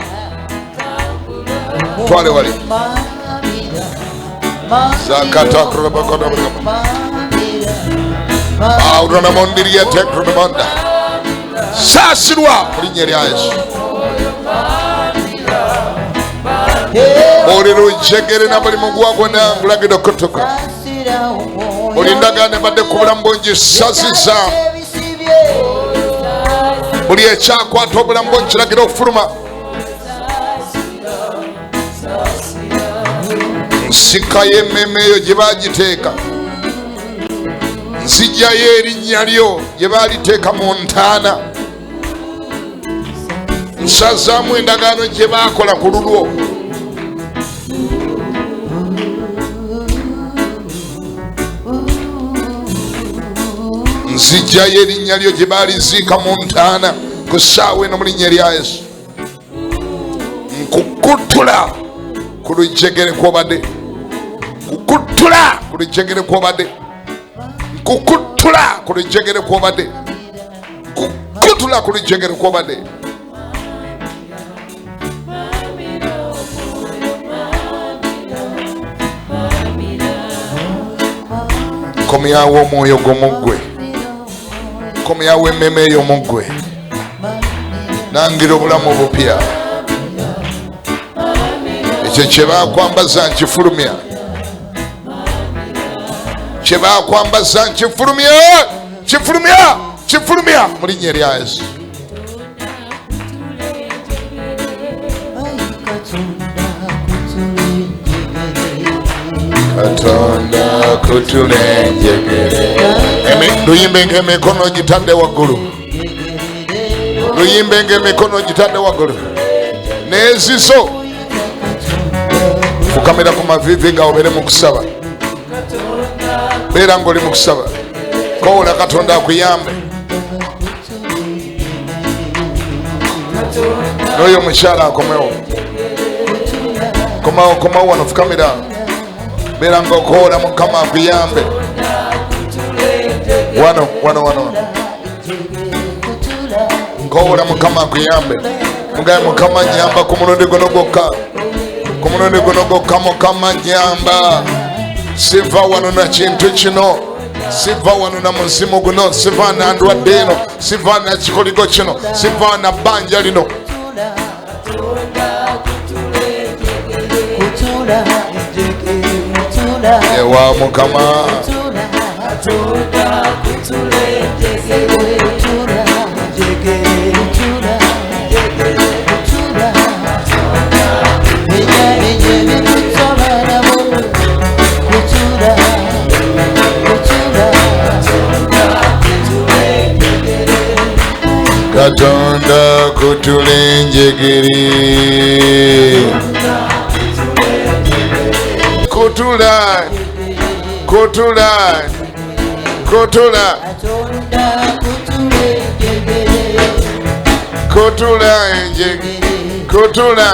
Twale wali. Zakata kurabakota. Aurona mondiria tekro monda. Sasirwa kulinye lya Yesu. Olero jegere na bali mugwa gona ngulagido kutuka. Olindagane badde kubula mbonji sasiza. Buli ekyakwata obulambo kiragira okufuluma. Nsika y'emmeme eyo gye baagiteeka, nzijjayo erinnya lyo gye baaliteeka mu ntaana, nsazaamu endagaano gye baakola ku lulwo. Nzijjayo erinnya lyo gye baaliziika mu ntaana ku ssaawa eno mu linnya lya Yesu. Nkukutula ku lujjegere kw'obadde, nkukutula ku lujjegere kw'obadde, nkukutula ku lujjegere kw'obadde, nkukutula ku lujjegere kw'obadde. Komyawo omwoyo gw'omuggwe, komyawo emmeme eyo muggwe, nangira obulamu obupya. Ekyo kye baakwambaza nkifulumya, kye baakwambaza nkifulumya, kifulumya, kifulumya mu linnya lya Yesu. Katonda kutulenjegere. Luyimbenga emikono gitadde waggulu, luyimbenga emikono gitadde waggulu n'eziso. Fukamira ku mavivi nga obere mu kusaba, beera ng'oli mu kusaba, kowola Katonda akuyambe. N'oyo omukyala akomewo, komawo wano, fukamira, beera ng'okowola Mukama akuyambe. Wano nkowola Mukama akuyambe. Mugaye Mukama nyamba ku mulundi guno gwokka, ku mulundi guno gwokka Mukama nyamba. Siva wano na kintu kino, siva wano na muzimu guno, siva na ndwadde eno, siva na kikoligo kino, siva na bbanja lino. Ewa Mukama Katonda kutulenjegere, kutula, kutula, kutula, kutula enjegere, kutula,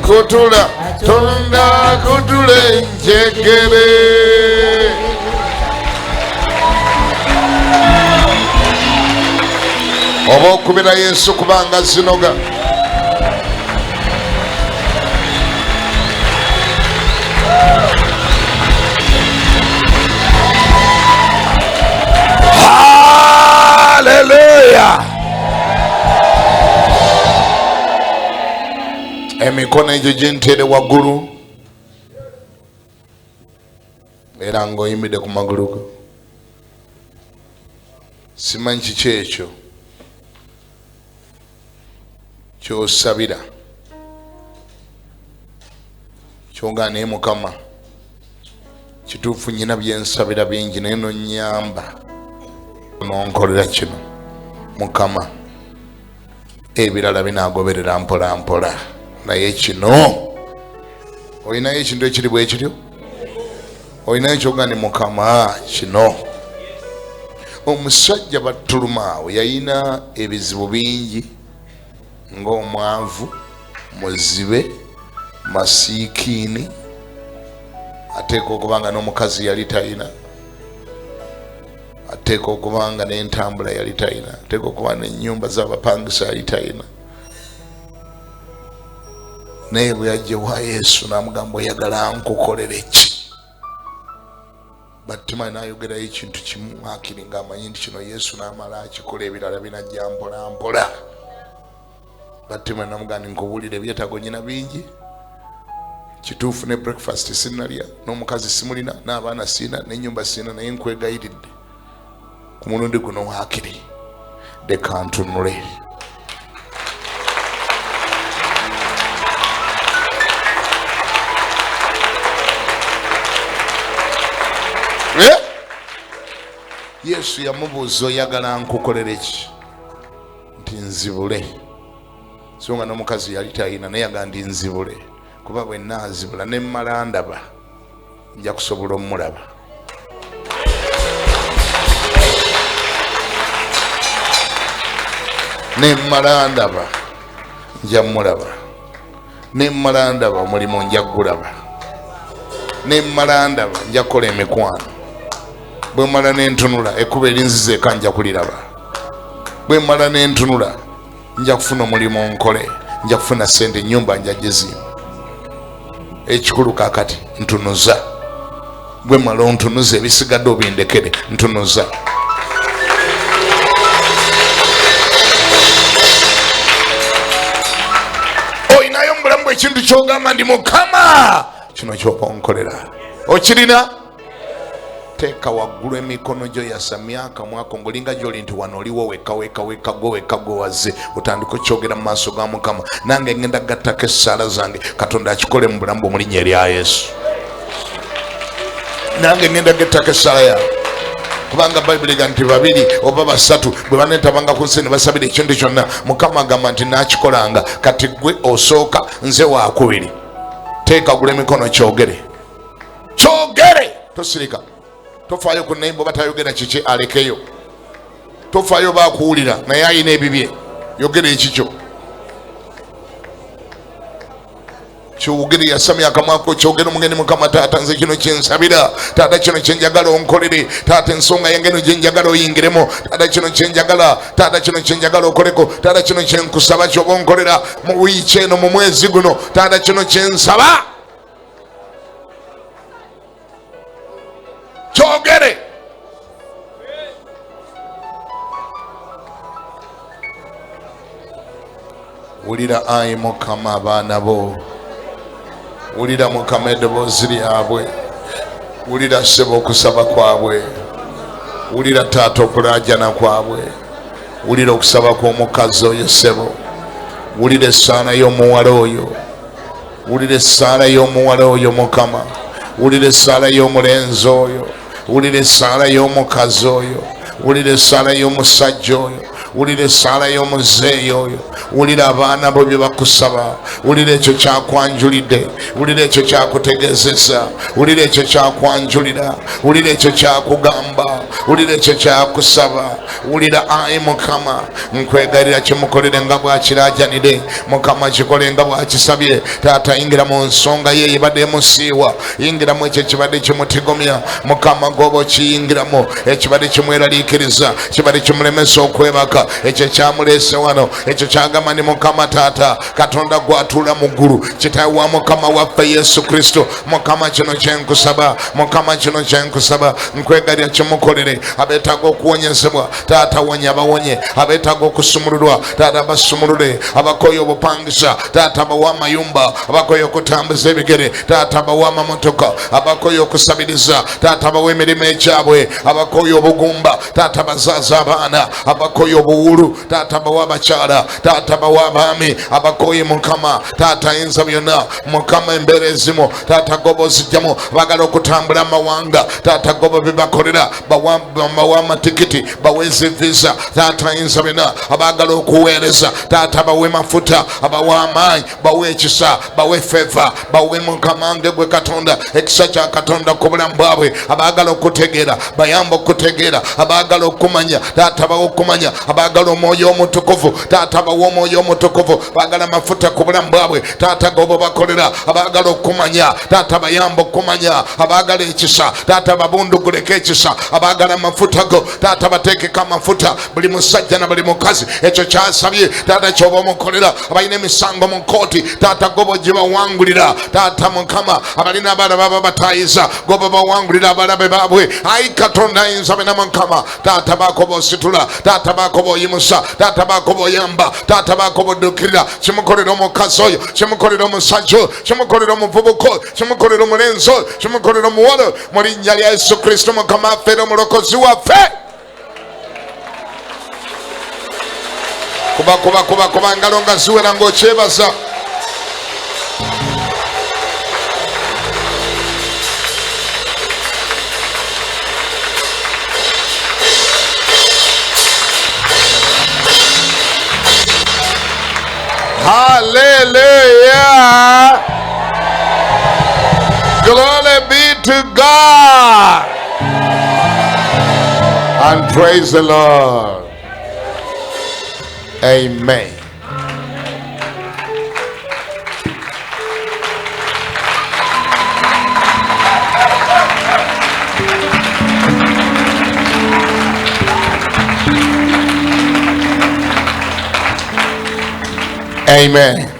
kutula, Tonda kutulenjegere. Oba okubira Yesu kubanga zinoga. Hallelujah. Emikono egyo gintere waggulu, era ng'oyimbidde ku magulu go. Simanyi kiki ekyo ky'osabira, ky'ogaa naye Mukama, kituufu nnyina bye nsabira bingi naye nonnyamba, nonkolera kino. Mukama, ebirala binaagoberera mpola mpola, naye kino olinayo ekintu ekiri bwe kityo, olinayo ekyogaa ne Mukama kino. Omusajja Battulumaawo yalina ebizibu bingi, ng'omwavu, muzibe, masiikiini, ateeka okubanga n'omukazi yali talina, ateeka okubanga n'entambula yali talina, ateeka okuba n'ennyumba z'abapangisa yali talina. Naye bwe yajja wa Yesu n'amugamba, oyagala nkukolere ki? Batima n'ayogerayo ekintu kimu akiri ng'amanyi nti kino Yesu n'amala akikola ebirala binajja mpola mpola. Batima namugamba nkubuulire ebyetaago nyina bingi. Kituufu ne breakfast sinnalya, n'omukazi simulina, n'abaana sina, n'ennyumba sina, naye nkwegayiridde ku mulundi guno waakiri leka ntunule. Yesu yamubuuza oyagala nkukolere ki? Nti nzibule. So nga n'omukazi yali talina naye yagamba ndi nzibule, kuba bwe nnaazibula ne mmala ndaba nja kusobola omulaba. Ne mmala ndaba nja mulaba. Ne mmala ndaba omulimu nja gulaba. Ne mmala ndaba nja kukola emikwano. Bwe mmala n'entunula ekkuba erinziza eka nja kuliraba. Bwe mmala n'entunula nja kufuna omulimu nkole, nja kufuna ssente, ennyumba nja gizimba. Ekikulu kaakati ntunuza. Bwe mmala ontunuza ebisigadde obindekere, ntunuza. Oyinayo mu bulamu bw'ekintu ky'ogamba ndi Mukama kino ky'oba onkolera. Okirina? Teeka waggulu emikono gyo yasamyaka mwako ngolinga gy'oli nti wano oliwo weka gwe waze otandika okyogera mu maaso ga Mukama. Nange ngenda gattako essaala zange Katonda akikole mu bulamu mu linnya erya Yesu. Nange ngenda gattako essaala yange kubanga Bayibuli egamba nti babiri oba basatu bwe baneetabanga ku nsi ne basabira ekintu kyonna Mukama agamba nti naakikolanga. Kati gwe osooka nze wakubiri. Teeka gula emikono kyogere. Tosirika. Tofaayo ku nayimba batayogera kiki alekeyo. Tofaayo bakuwulira naye ayina ebibye. Yogera ekikyo. Kyogere yasamya akamwa ko kyogere omugeni Mukama taata nze kino kyensabira. Taata kino kyenjagala onkolere. Taata ensonga y'engeno gye njagala oyingiremu. Taata kino kyenjagala. Taata kino kyenjagala okoleko. Taata kino kyenkusaba ky'oba onkolera mu wiiki eno mu mwezi guno. Taata kino kyensaba. Kyogere. Wulira ayi Mukama abaana bo. Wulira Mukama eddoboozi lyabwe. Wulira ssebo okusaba kwabwe. Wulira taata okulaajana kwabwe. Wulira okusaba kw'omukazi oyo ssebo. Wulira essaala y'omuwala oyo. Wulira essaala y'omuwala oyo Mukama. Wulira essaala y'omulenzi oyo. Wulira essaala y'omukazi oyo. Wulira essaala y'omusajja oyo. Wulira essaala y'omuzeeyi oyo. Wulira abaana bo bye bakusaba. Wulira ekyo kyakwanjulidde. Wulira ekyo kyakutegezesa. Wulira ekyo kyakwanjulira. Wulira ekyo kyakugamba. Wulira ekyo kyakusaba. Wulira ayi Mukama nkwegalira kimukolere nga bw'akiraajanire. Mukama kikole nga bw'akisabye. Taata yingira mu nsonga ye ebadde emusiiwa. Yingiramu ekyo ekibadde kimutigomya. Mukama gw'oba okiyingiramu ekibadde kimweraliikiriza. Kibadde kimulemesa okwebaka. Ekyo kyamuleese wano. Ekyo kyagamba ni Mukama taata Katonda gw'atuula mu ggulu kitaawe wa Mukama waffe Yesu Kristo. Mukama kino kyenkusaba. Mukama kino kyenkusaba. Nkwegalira kimukolere. Abeetaaga okuwonyezebwa taata wonya bawonye. Abeetaaga okusumululwa taata basumulule. Abakoye obupangisa taata bawa amayumba. Abakoye okutambuza ebigere taata bawa amamotoka. Abakoye okusabiriza taata bawa emirimu ekyabwe. Abakoye obugumba taata bazaaza abaana. Abakoye obuwulu taata bawa abakyala. Taata bawa abaami. Abakoye Mukama taata ayinza byonna. Mukama embeera ezimu taata goba ozijjamu bagala okutambula amawanga taata goba bibakolera bawa amatikiti baweze visa taata ayinza byonna. Abagala okuweereza taata bawe mafuta. Abawa amaanyi bawe ekisa bawe feva bawe Mukama nge gwe Katonda ekisa kya Katonda ku bulamu bwabwe. Abagala okutegeera bayamba okutegeera. Abagala okumanya taata bawe okumanya. abagala omwoyo omutukuvu taata bawa omwoyo omutukuvu bagala amafuta ku bulamu bwabwe taata gobo bakolera abagala okumanya taata bayamba okumanya abagala ekisa taata babunduguleko ekisa abagala amafuta go taata bateekeko amafuta buli musajja na buli mukazi ekyo kyasabye taata kyoba omukolera abalina emisango mu kooti taata gobo gye bawangulira taata mukama abalina abaana baba batayiza gobo bawangulira abalabe baabwe ayi katonda ayinza bena mukama taata bako bositula taata bako boyimusa taata bako boyamba taata bako bodukirira kimukolera omukazi oyo kimukolera omusajja oyo kimukolera omuvubuka oyo kimukolera omulenzi oyo kimukolera omuwala oyo mu linnya lya Yesu Kristo mukama waffe era omulokozi waffe. kuba ngalo nga ziwera ng'okyebaza. Hallelujah. Glory be to God. And praise the Lord. Amen. Amen.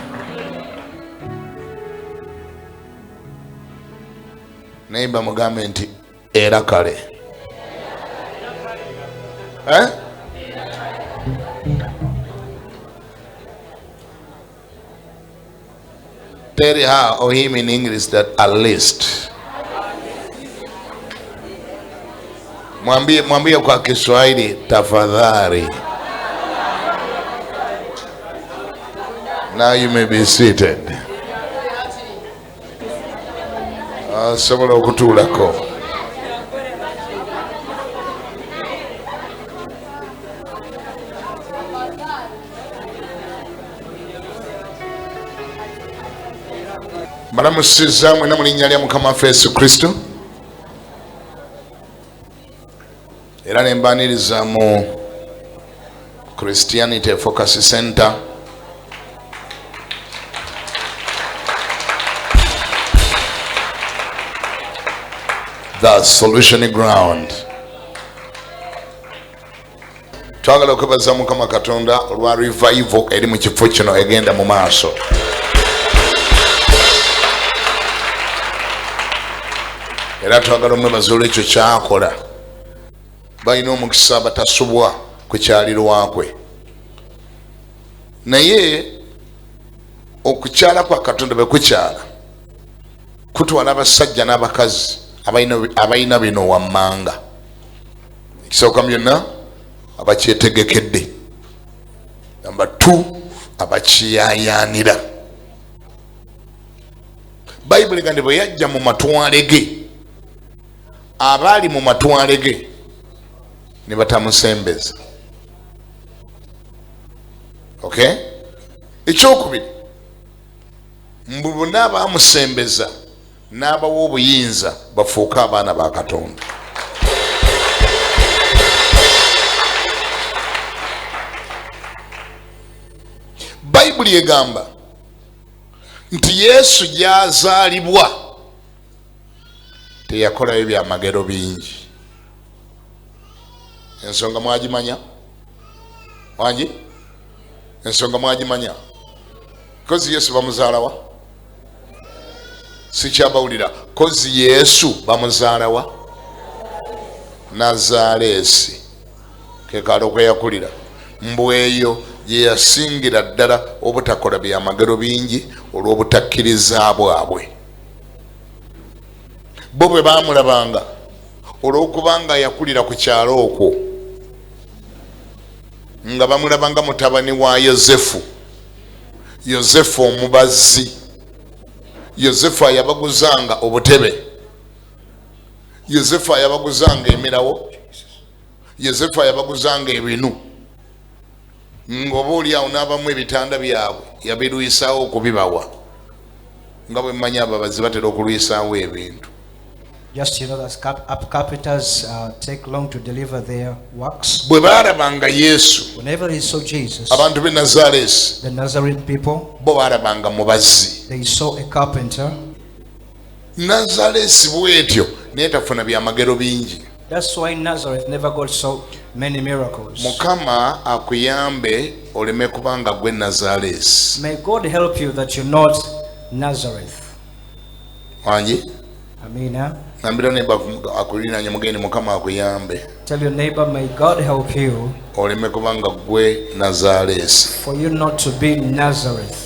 Neighbor mugambe nti era kale. Tell her or him in English that at least. Mwambie kwa Kiswahili tafadhali. Now you may be seated. Sobola okutulako. Balamusiza mwena mu linnya lya Mukama waffe Yesu Kristo. Era ne mbaniriza mu Christianity Focus Center. The solution ground. Twagala okwebaza Mukama Katonda olwa revival eri mu kifo kino egenda mu maaso. Era twagala omwebaza olw'ekyo kyakola. Balina omukisa batasobwa kukyalirwakwe. Naye okukyala kwa Katonda bwe kukyala kutwala abasajja n'abakazi abalina bino wammanga. Ekisooka byonna abakyetegekedde. Namba 2 abakiyayaanira. Bayibuli gandi bwe yajja mu matwale ge, abaali mu matwale ge ne batamusembeza. Okay? Ekyokubiri, mbu bonna abaamusembeza n'abawa obuyinza bafuuka abaana ba Katonda. Bayibuli egamba nti Yesu gy'azaalibwa teyakolayo byamagero bingi. Ensonga mwagimanya? Wangi? Ensonga mwagimanya? Kozi Yesu bamuzaalawa? Sikyabawulira. Kozi Yesu bamuzaalawa? Nazaalesi. Kekalo kwe yakulira. Mbweyo ye yasingira ddala obutakola byamagero bingi olw'obutakkiriza bwabwe. Bo bwe baamulabanga olw'okubanga yakulira ku kyalo okwo nga bamulabanga mutabani wa Yozefu. Yozefu omubazzi. Yozefu ayabaguzanga obutebe. Yozefu ayabaguzanga emirawo. Yozefu ayabaguzanga ebinu. Ngoba oliawo n'abamu ebitanda byabwe yabirwisaawo okubibawa. Nga bwe mmanyi ababazi batera okulwisaawo ebintu. Just that carpenters take long to deliver their works. Bwe baalabanga Yesu, Whenever they saw Jesus, abantu b'e Nazaresi the Nazarene people, bo baalabanga mubazzi. they saw a carpenter. Nazaresi bw'etyo naye tafuna byamagero bingi. That's why Nazareth never got so many miracles. Mukama akuyambe oleme kubanga gwe Nazaresi. May God help you that you're not Nazareth. Wangi? Amina. Nambira neighbor akuliranye mugeni Mukama akuyambe. Tell your neighbor, may God help you Oleme kubanga gwe Nazaresi. for you not to be Nazareth.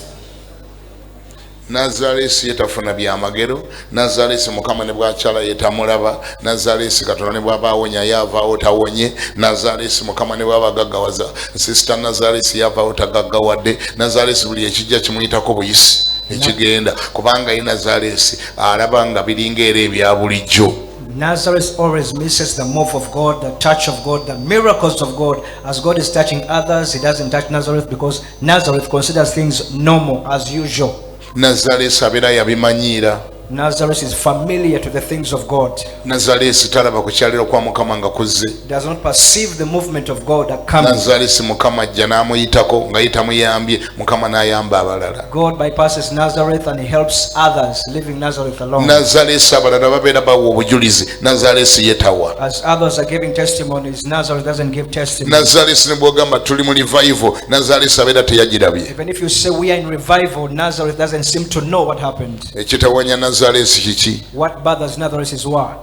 Nazaresi yetafuna byamagero. Nazaresi Mukama ne bw'akyala yetamulaba. Nazaresi Katonda ne bw'aba awonya yavaawo tawonye. Nazaresi Mukama ne bw'aba agaggawaza. Sister Nazaresi yavaawo tagaggawadde. Nazaresi buli ekijja kimuyitako buyisi ekigenda kubanga ye Nazaresi alaba nga biringa era ebya bulijjo. Nazareth always misses the move of God, the touch of God, the miracles of God. As God is touching others, he doesn't touch Nazareth because Nazareth considers things normal, as usual. Nazaresi abeera yabimanyiira. Nazareth is familiar to the things of God. Nazaresi talaba kukyalira kwa Mukama nga kuzze. Does not perceive the movement of God that comes. Nazaresi Mukama ajja n'amuyitako nga yetamuyambye Mukama n'ayamba abalala. God bypasses Nazareth and he helps others, leaving Nazareth alone. Nazaresi abalala babeera bawa obujulizi. Nazaresi yetawa. As others are giving testimonies, Nazareth doesn't give testimony. Nazaresi ne bw'ogamba tuli mu revival, Nazaresi abeera teyagirabye. Even if you say we are in revival, Nazareth doesn't seem to know what happened. Ekitawanya Nazaresi kiki? What bothers Nazareth is what?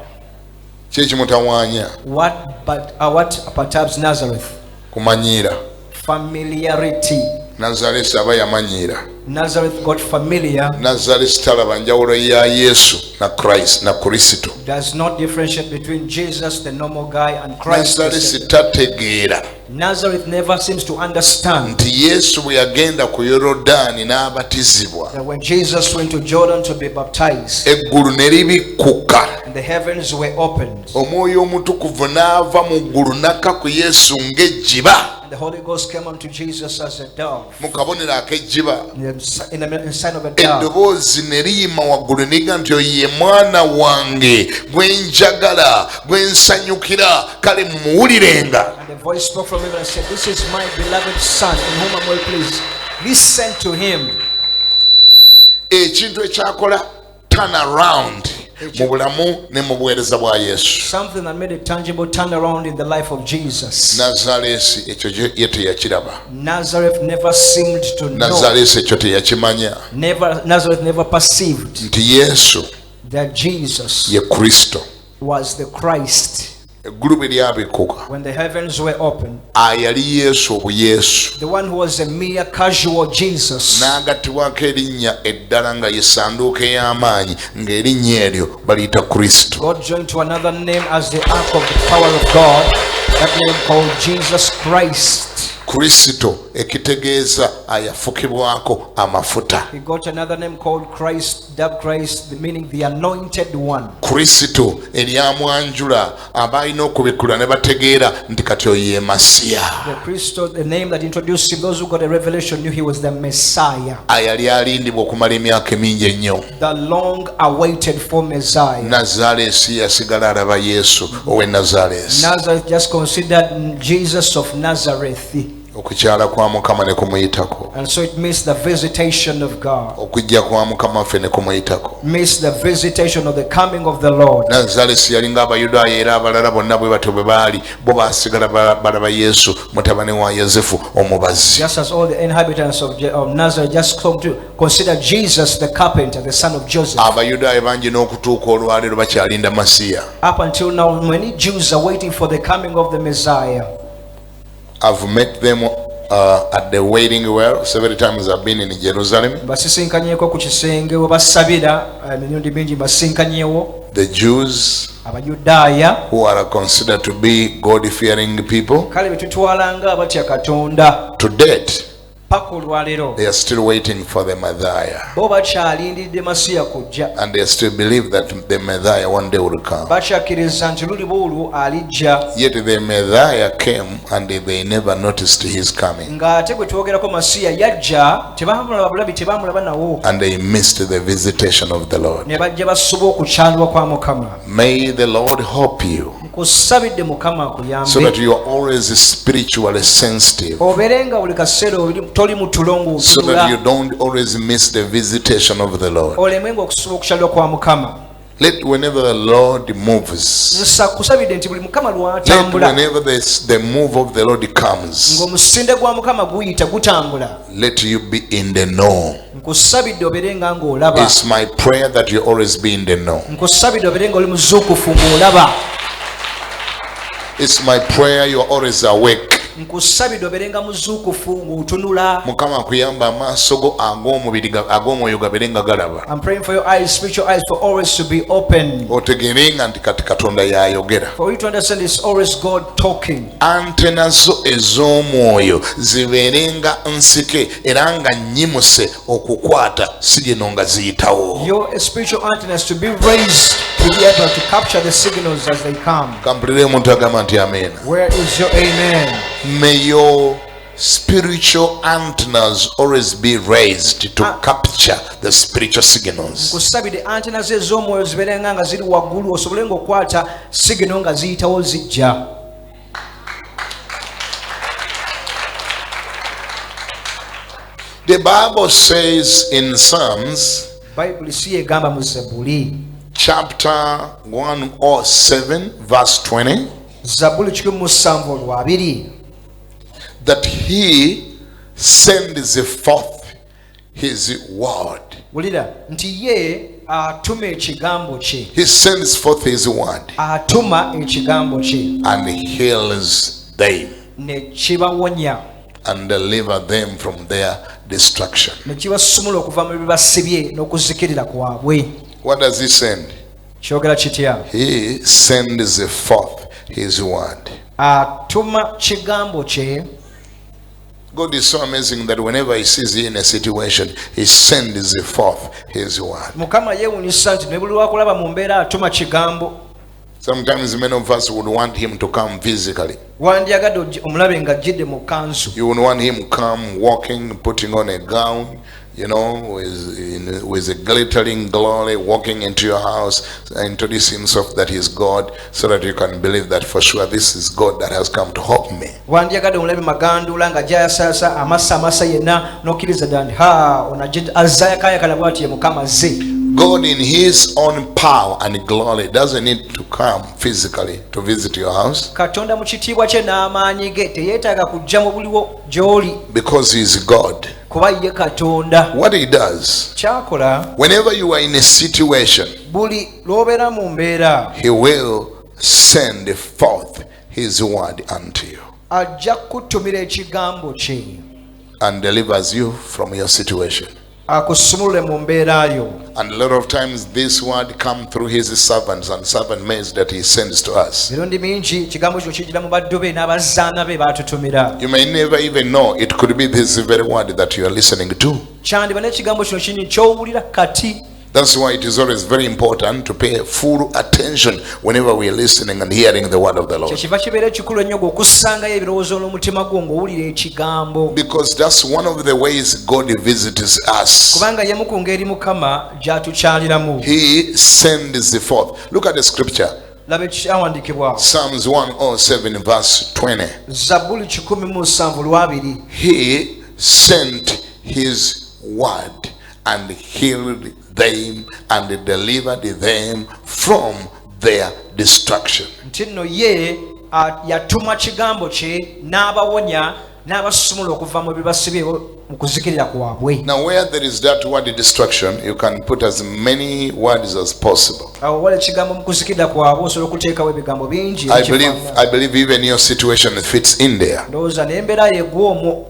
Kye kimutawaanya? What perturbs Nazareth? Kumanyiira. Familiarity. Nazaresi aba yamanyiira. Nazareth got familiar. Nazaresi talaba njawulo ya Yesu na Christ na Kristo. Does not differentiate between Jesus, the normal guy, and Christ. Nazaresi tategeera. Nazareth never seems to understand Nti Yesu bwe yagenda ku Yorodani n'abatizibwa. that when Jesus went to Jordan to be baptized, Eggulu ne libikkuka. and the heavens were opened, Omwoyo omutukuvu n'ava mu ggulu n'akka ku Yesu ng'ejjiba. and the Holy Ghost came unto Jesus as a dove, Mu kabonero ak'ejjiba. in the sign of a dove. Eddoboozi ne liyima waggulu ne liga nti oyo ye mwana wange gwe njagala gwe nsanyukira kale mumuwulirenga. And the voice spoke from heaven and said, "This is my beloved Son, in whom I'm well pleased. Listen to him." Ekintu ekyakola turn around mu bulamu ne mu buweereza bwa Yesu. Something that made a tangible turnaround in the life of Jesus. Nazaresi ekyo ye teyakiraba. Nazareth never seemed to know. Nazaresi ekyo teyakimanya Nazareth never perceived nti Yesu that Jesus ye Kristo. was the Christ. Eggulu bwe lyabikkuka When the heavens were opened, ayali Yesu obuyesu the one who was a mere casual Jesus n'agattibwako erinnya eddala nga ye ssanduuko ey'amaanyi ng'erinnya eryo baliyita Kristo. got joined to another name as the ark of the power of God, that name called Jesus Christ. Kristo ekitegeeza ayafukibwako amafuta. He got another name called Christ, dubbed Christ, meaning the anointed one. Kristo eryamwanjula aba alina okubikkulwa ne bategeera nti kati oyo ye Masiya. The Christ, the name that introduced him, those who got a revelation knew he was the Messiah, Ayali alindibwa okumala emyaka mingi ennyo. the long awaited for Messiah. Nazaresi yasigala alaba Yesu ow'e Nazaresi. Nazareth just considered Jesus of Nazareth, Okukyala kwa Mukama ne kumuyitako. and so it missed the visitation of God, Okujja kwa Mukama ffe ne kumuyitako. missed the visitation of the coming of the Lord. Nazaresi yalinga Abayudaaya era abalala bonna bwe batyo bwe baali bo baasigala balaba Yesu mutabani wa Yozefu omubazzi. Just as all the inhabitants of Nazareth just come to consider Jesus the carpenter, the son of Joseph. Abayudaaya bangi n'okutuuka olwaleero bakyalinda Masiya. Up until now, many Jews are waiting for the coming of the Messiah. I've met them at the waiting well several times. I've been in Jerusalem. Basisinkanyeeko ku kisenge we basabira emirundi mingi basinkanyeewo. The Jews Abayudaaya who are considered to be God-fearing people. kale betutwalanga abatya Katonda. To date, paka olwaleero they are still waiting for the Messiah. bo bakyalindiridde masiya kujja And they still believe that the Messiah one day will come. bakyakkiriza nti luliwo olwo alijja. Yet the Messiah came and they never noticed his coming. Ng'ate bwe twogerako masiya yajja tebamulaba bulabi tebamulaba nawo And they missed the visitation of the Lord. ne bajja basuba okukyalibwa kwa Mukama. May the Lord help you Nkusabidde Mukama akuyambe so that you are always spiritually sensitive, obeerenga buli kaseera toli mu tulongo so that you otunula don't always miss the visitation of the Lord. olemenga okusuba okukyalibwa kwa Mukama. Let whenever the Lord moves, Kusabidde nti buli Mukama let lw'atambula whenever the move of the Lord comes, ng'omusinde gwa Mukama guyita gutambula, let you be in the know. nkusabidde obeerenga ng'olaba. It's my prayer that you always be in the know. Nkusabidde obeerenga oli muzuukufu ng'olaba. It's my prayer you are always awake. Nkusabidde obeerenga muzuukufu ng'otunula. Mukama akuyamba amaaso go ag'omwoyo gabeerenga galaba. I'm praying for your eyes, spiritual eyes, for always to be open. Otegerenga nti kati Katonda y'ayogera. For you to understand it's always God talking. Antena zo ez'omwoyo zibeerenga nsike era nga nnyimuse okukwata si gino nga ziyitawo. Your spiritual antennas to be raised to be able to capture the signals as they come. Kampulire omuntu agamba nti amen. Where is your amen? May your spiritual antennas always be raised to capture the spiritual signals. Nkusabidde antennas ez'omwoyo zibeerenga nga ziri waggulu osobolenga okukwata signal nga ziyitawo zijja. The Bible says in Psalms Bayibuli si egamba mu Zabbuli. chapter 107 verse 20 Zabbuli 107:2 that he sends forth his word. wulira nti ye atuma ekigambo kye. He sends forth his word Atuma ekigambo kye and heals them ne kibawonya and deliver them from their destruction. ne kibasumula okuva mu bibasibye n'okuzikirira kwabwe. What does he send? Kyogera kitya? He sends forth his word. Atuma kigambo kye. God is so amazing that whenever he sees you in a situation, he sends forth his word. Mukama yeewuunyisa nti ne buli lwakulaba mu mbeera atuma kigambo. Sometimes many of us would want him to come physically. Wandyagadde omulabe nga ajjidde mu kanzu. You would want him come walking, putting on a gown, with a glittering glory, walking into your house, introduce himself that he's God, so that you can believe that for sure this is God that has come to help me. Wandyagadde omulabe magandula nga jayasaasa amasa yenna n'okkiriza ddala nti onajjidde azzaayakayakala bw'ati ye Mukama azze. God in his own power and glory doesn't need to come physically to visit your house. Katonda mu kitiibwa kye n'amaanyi ge teyeetaaga kujja mu buliwo gy'oli Because he is God. kuba ye Katonda. What he does, Kyakola whenever you are in a situation, buli lw'obeera mu mbeera he will send forth his word unto you ajja kutumira ekigambo kye and delivers you from your situation. akusumulule mu mbeera yo. And a lot of times this word come through his servants and servant maids that he sends to us. Emirundi mingi ekigambo kino kijira mu baddu be n'abazaana be batutumira. You may never even know it could be this very word that you are listening to. Kyandiba n'ekigambo kino kini ky'owulira kati. That's why it is always very important to pay full attention whenever we are listening and hearing the word of the Lord. Kyekiva kibeera ekikulu ennyo okussangayo ebirowoozo n'omutima gwo ng'owulira ekigambo. Because that's one of the ways God visits us. Kubanga yemu ku ngeri Mukama gy'atukyaliramu. He sends forth. Look at the scripture. Laba ekyawandiikibwa. Psalms 107 verse 20. Zabbuli 107:2. He sent his word and healed them and delivered them from their destruction. Nti nno ye yatuma kigambo kye n'abawonya n'abasumula okuva mu bibasibye mu kuzikirira kwabwe. Now where there is that word destruction, you can put as many words as possible. Awo wala ekigambo mu kuzikirira kwabwe osobola okuteekawo ebigambo bingi. I believe even your situation fits in there. Ndowooza n'embeera yo egw'omwo.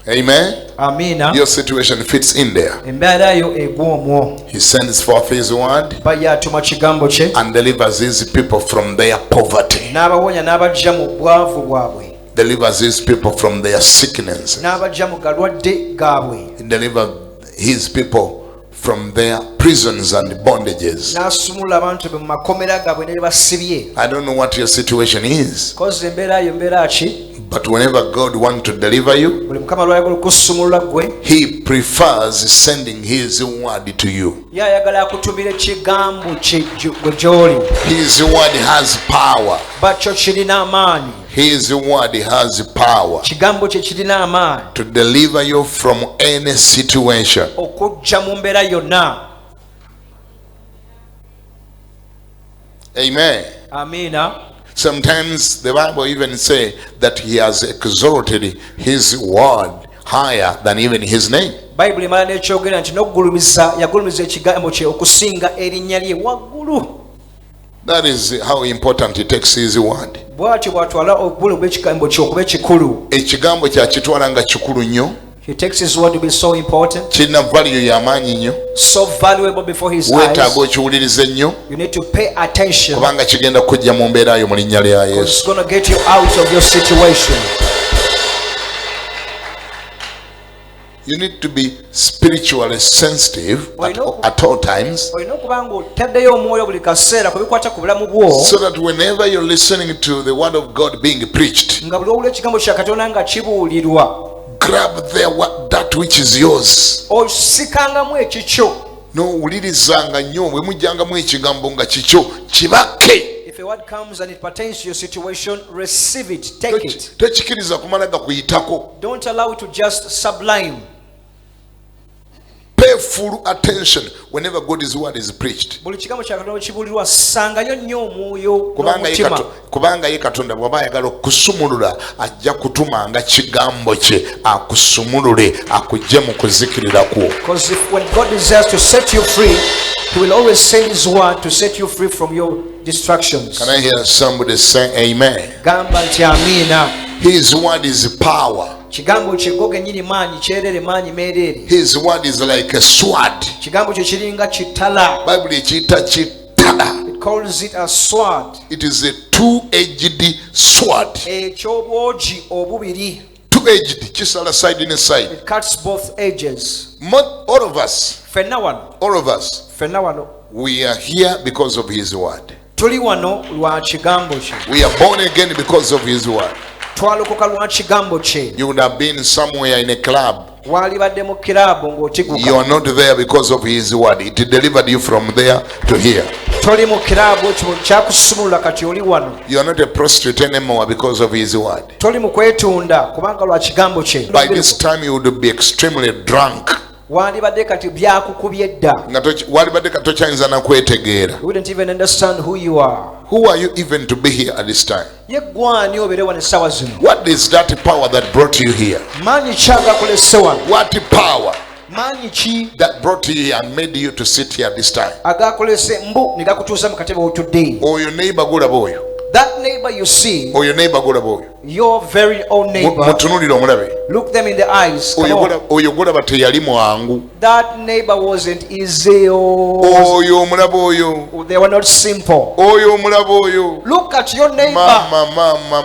Amen. Amiina. Your situation fits in there. Embeera yo egw'omwo. He sends forth his word Ba yatuma kigambo kye and delivers his people from their poverty. n'abawonya n'abaggya mu bwavu bwabwe. delivers his people from their sickness. n'abajja mu galwadde gaabwe, He delivers his people from their prisons and bondages. n'asumulula abantu be mu makomera gaabwe ne basibye. I don't know what your situation is, Kozi embeera yo mbeera ki, but whenever God wants to deliver you, buli mukama lwayagala okusumulula gwe, he prefers sending his word to you. ye ayagala akutumira ekigambo kye gwe gy'oli. His word has power. Bakyo kirina amaanyi, His word has power kigambo kye kirina amaanyi to deliver you from any situation. okujja mu mbeera yonna. Amen. Amiina. Sometimes the Bible even say that he has exalted his word higher than even his name. Bayibuli emala n'ekyogera nti yagulumiza ekigambo kye okusinga erinnya lye waggulu. That is how important he takes his word. Bw'atyo bw'atwala obubule bw'ekigambo kye okuba ekikulu. Ekigambo kyakitwala nga kikulu nnyo, He takes his word to be so important, kirina value y'amaanyi nnyo, so valuable before his weetaaga eyes. okiwulirize nnyo, You need to pay attention, kubanga kigenda kujja mu mbeera yo mu linnya lya because it's Yesu. going to get you out of your situation. You need to be spiritually sensitive at all times, Olina okuba ng'otaddeyo omwoyo buli kaseera ku bikwata ku bulamu bwo, so that whenever you're listening to the word of God being preached, nga buli owulira ekigambo kya Katonda nga kibuulirwa, grab that which is yours. osikangamu ekikyo. N'owulirizanga nnyo bwe mujjangamu ekigambo nga kikyo kibake. If a word comes and it pertains to your situation, receive it, take it. Tekikiriza kumala gakuyitako. Don't allow it to just sublime. Pay full attention whenever God's word is preached. Buli kigambo kya Katonda kibuulirwa, sangayo nnyo omwoyo n'omutima. Kubanga ye Katonda bw'aba ayagala okusumulula ajja kutumanga kigambo kye akusumulule akugye mu kuzikirira kwo. Because when God desires to set you free, He will always send His word to set you free from your distractions. Can I hear somebody say amen? Gamba nti amiina. His word is power. Kigambo kye go gennyini maanyi, kyerere maanyi meereere. His word is like a sword. Kigambo kye kiringa kitala. Bible ekiyita kitala. It calls it a sword. It is a two-edged sword. Ekyobwogi obubiri. Two-edged, kisala side ne side. It cuts both edges. All of us, Ffenna wano. all of us, Ffenna wano. we are here because of his word. Tuli wano lwa kigambo kye. We are born again because of his word. Twalokoka lwa kigambo kye. You would have been somewhere in a club. Wali badde mu kirabo ng'otiguka. You are not there because of his word. It delivered you from there to here. Toli mu kirabo kyakusumulula kati oli wano. You are not a prostitute anymore because of his word. Toli mu kwetunda kubanga lwa kigambo kye. By this time you would be extremely drunk. Wandibadde kati byakukubye dda. Wandibadde kati tokyayinza na kwetegeera. You wouldn't even understand who you are. Who are you even to be here at this time? Ye gwani obeere wano essaawa zino. What is that power that brought you here? Maanyi ki agakulese wano? What power Maanyi ki that brought you here and made you to sit here at this time? agakulese mbu ne gakutuusa mu katebe w'otudde? Oyo neighbor gulaba oyo. That neighbor you see, Oyo neighbor gulaba oyo. your very own neighbor, Mutunulire omulabe. look them in the eyes. Come on. Oyo gulaba teyali mwangu. That neighbor wasn't easy. Oyo omulaba oyo. They were not simple. Oyo omulaba oyo. Look at your neighbor.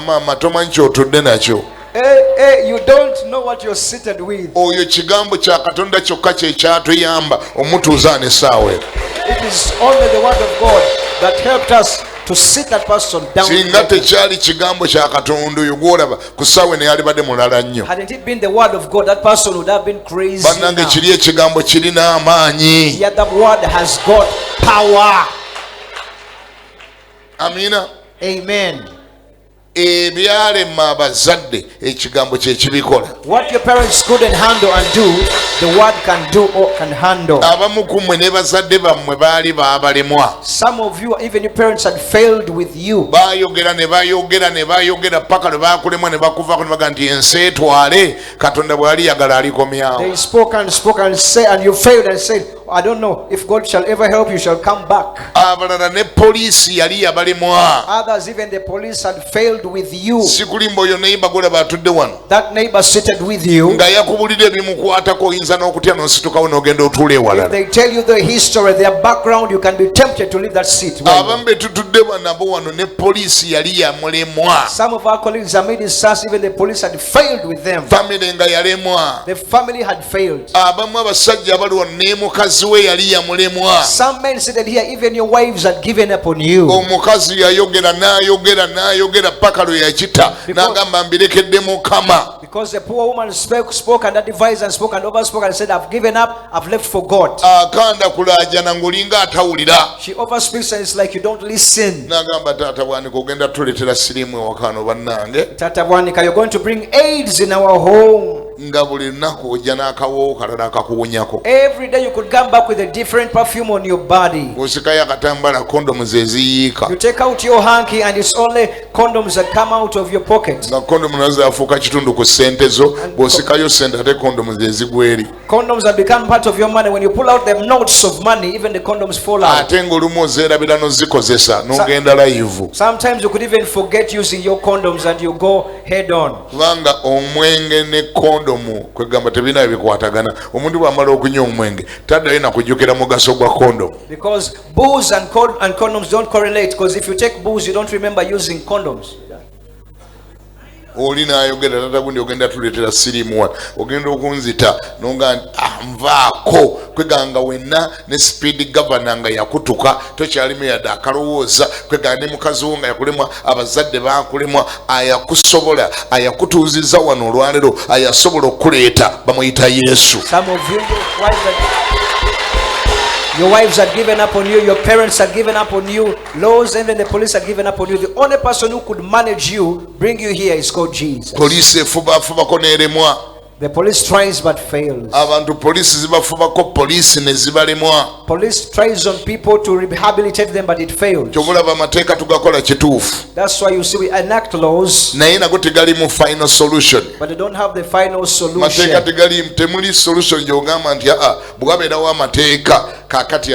Mama tomanyi kyotudde nakyo. Hey, you don't know what you're seated with. Oyo kigambo kya Katonda kyokka kye kyatuyamba omutuuza n'essaawa eyo. It is only the word of God that helped us to sit that person down. Singa tekyali kigambo kya Katonda oyo gwolaba ku ssaawa eno yalibadde mulala nnyo. Hadn't it been the word of God, that person would have been crazy. Bannange kiri ekigambo kirina amaanyi. Yet the word has got power. Amina. Amen. Ebyalema abazadde ekigambo kye kibikola. What your parents couldn't handle and do, the word can do or can handle. Abamu ku mmwe ne bazadde bammwe baali baabalemwa. Some of you, even your parents, had failed with you. Baayogera ne bayogera paka lwe baakulemwa ne bakuvaako ne baga nti ensi etwale Katonda bw'ali yagala alikomyawo. They spoke and say, and you failed and said, I don't know if God shall ever help you, shall come back. abalala ne poliisi yali yabalemwa. Others, even the police had failed with you. Sikulimba oyo neighbor golaba atudde wano That neighbor seated with you. nga yakubulira ebimukwatako oyinza n'okutya n'ositukawo n'ogenda otuula If ewalala. they tell you the history, their background, you can be tempted to leave that seat. Abamu be tutudde nabo wano ne poliisi yali yamulemwa. Some of our colleagues amid his sons, even the police had failed with them. Famire nga yalemwa. The family had failed. Abamu abasajja abali wano ne mukazi we yali yamulemwa. Some men seated here, even your wives had given up on you. Omukazi yayogera n'ayogera paka lwe yakita n'agamba mbirekedde Mukama. Because the poor woman spoke and advised and spoke and overspoke and said, I've given up, I've left for God. Akanda kulaajana ng'olinga atawulira. She overspeaks and it's like you don't listen. N'agamba taata bwanika ogenda tuleetera siriimu ewaka wano bannange. Tata Bwanika, you're going to bring AIDS in our home. Nga buli lunaku ojja n'akawoowo kalala akakuwunyako. Every day you could come back with a different perfume on your body. Bw'osikayo akatambala kondomu ze ziyiika. You take out your hanky and it's only condoms that come out of your pocket. Nga kondomu nazo zaafuuka kitundu ku ssente zo. Bw'osikayo ssente ate kondomu ze zigwa eri. Condoms have become part of your money. When you pull out the notes of money, even the condoms fall out. Ate ng'olumu ozeerabira n'ozikozesa n'ogenda live. Sometimes you could even forget using your condoms and you go head on. Kubanga omwenge ne kondomu kwegamba tebirina bikwatagana. Omuntu bw'amala okunywa omwenge taddayo na kujjukira mugaso gwa kondomu. Because booze and condoms don't correlate. Because if you take booze, you don't remember using condoms. Oli n'ayogera tata gundi ogenda tuleetera siriimu wano ogenda okunzita nonga nvaako kweganga wenna ne speed governor nga yakutuka tokyalimu yadde akalowooza kweganga ne mukazi wo nga yakulemwa abazadde bakulemwa ayakusobola ayakutuuziza wano olwaleero ayasobola okuleeta bamuyita Yesu. Some of you, your wives had given up on you, your parents had given up on you, laws and then the police had given up on you. The only person who could manage you, bring you here, is called Jesus. Poliisi efubafubako n'eremwa. The police tries but fails. Abantu poliisi zibafubako poliisi ne zibalemwa. Police tries on people to rehabilitate them but it fails. Kyobulaba amateeka tugakola kituufu. That's why you see we enact laws Naye nago tegalimu final solution. but they don't have the final Mateeka solution. temuli solution gy'ogamba nti bw'abeerawo amateeka kaakati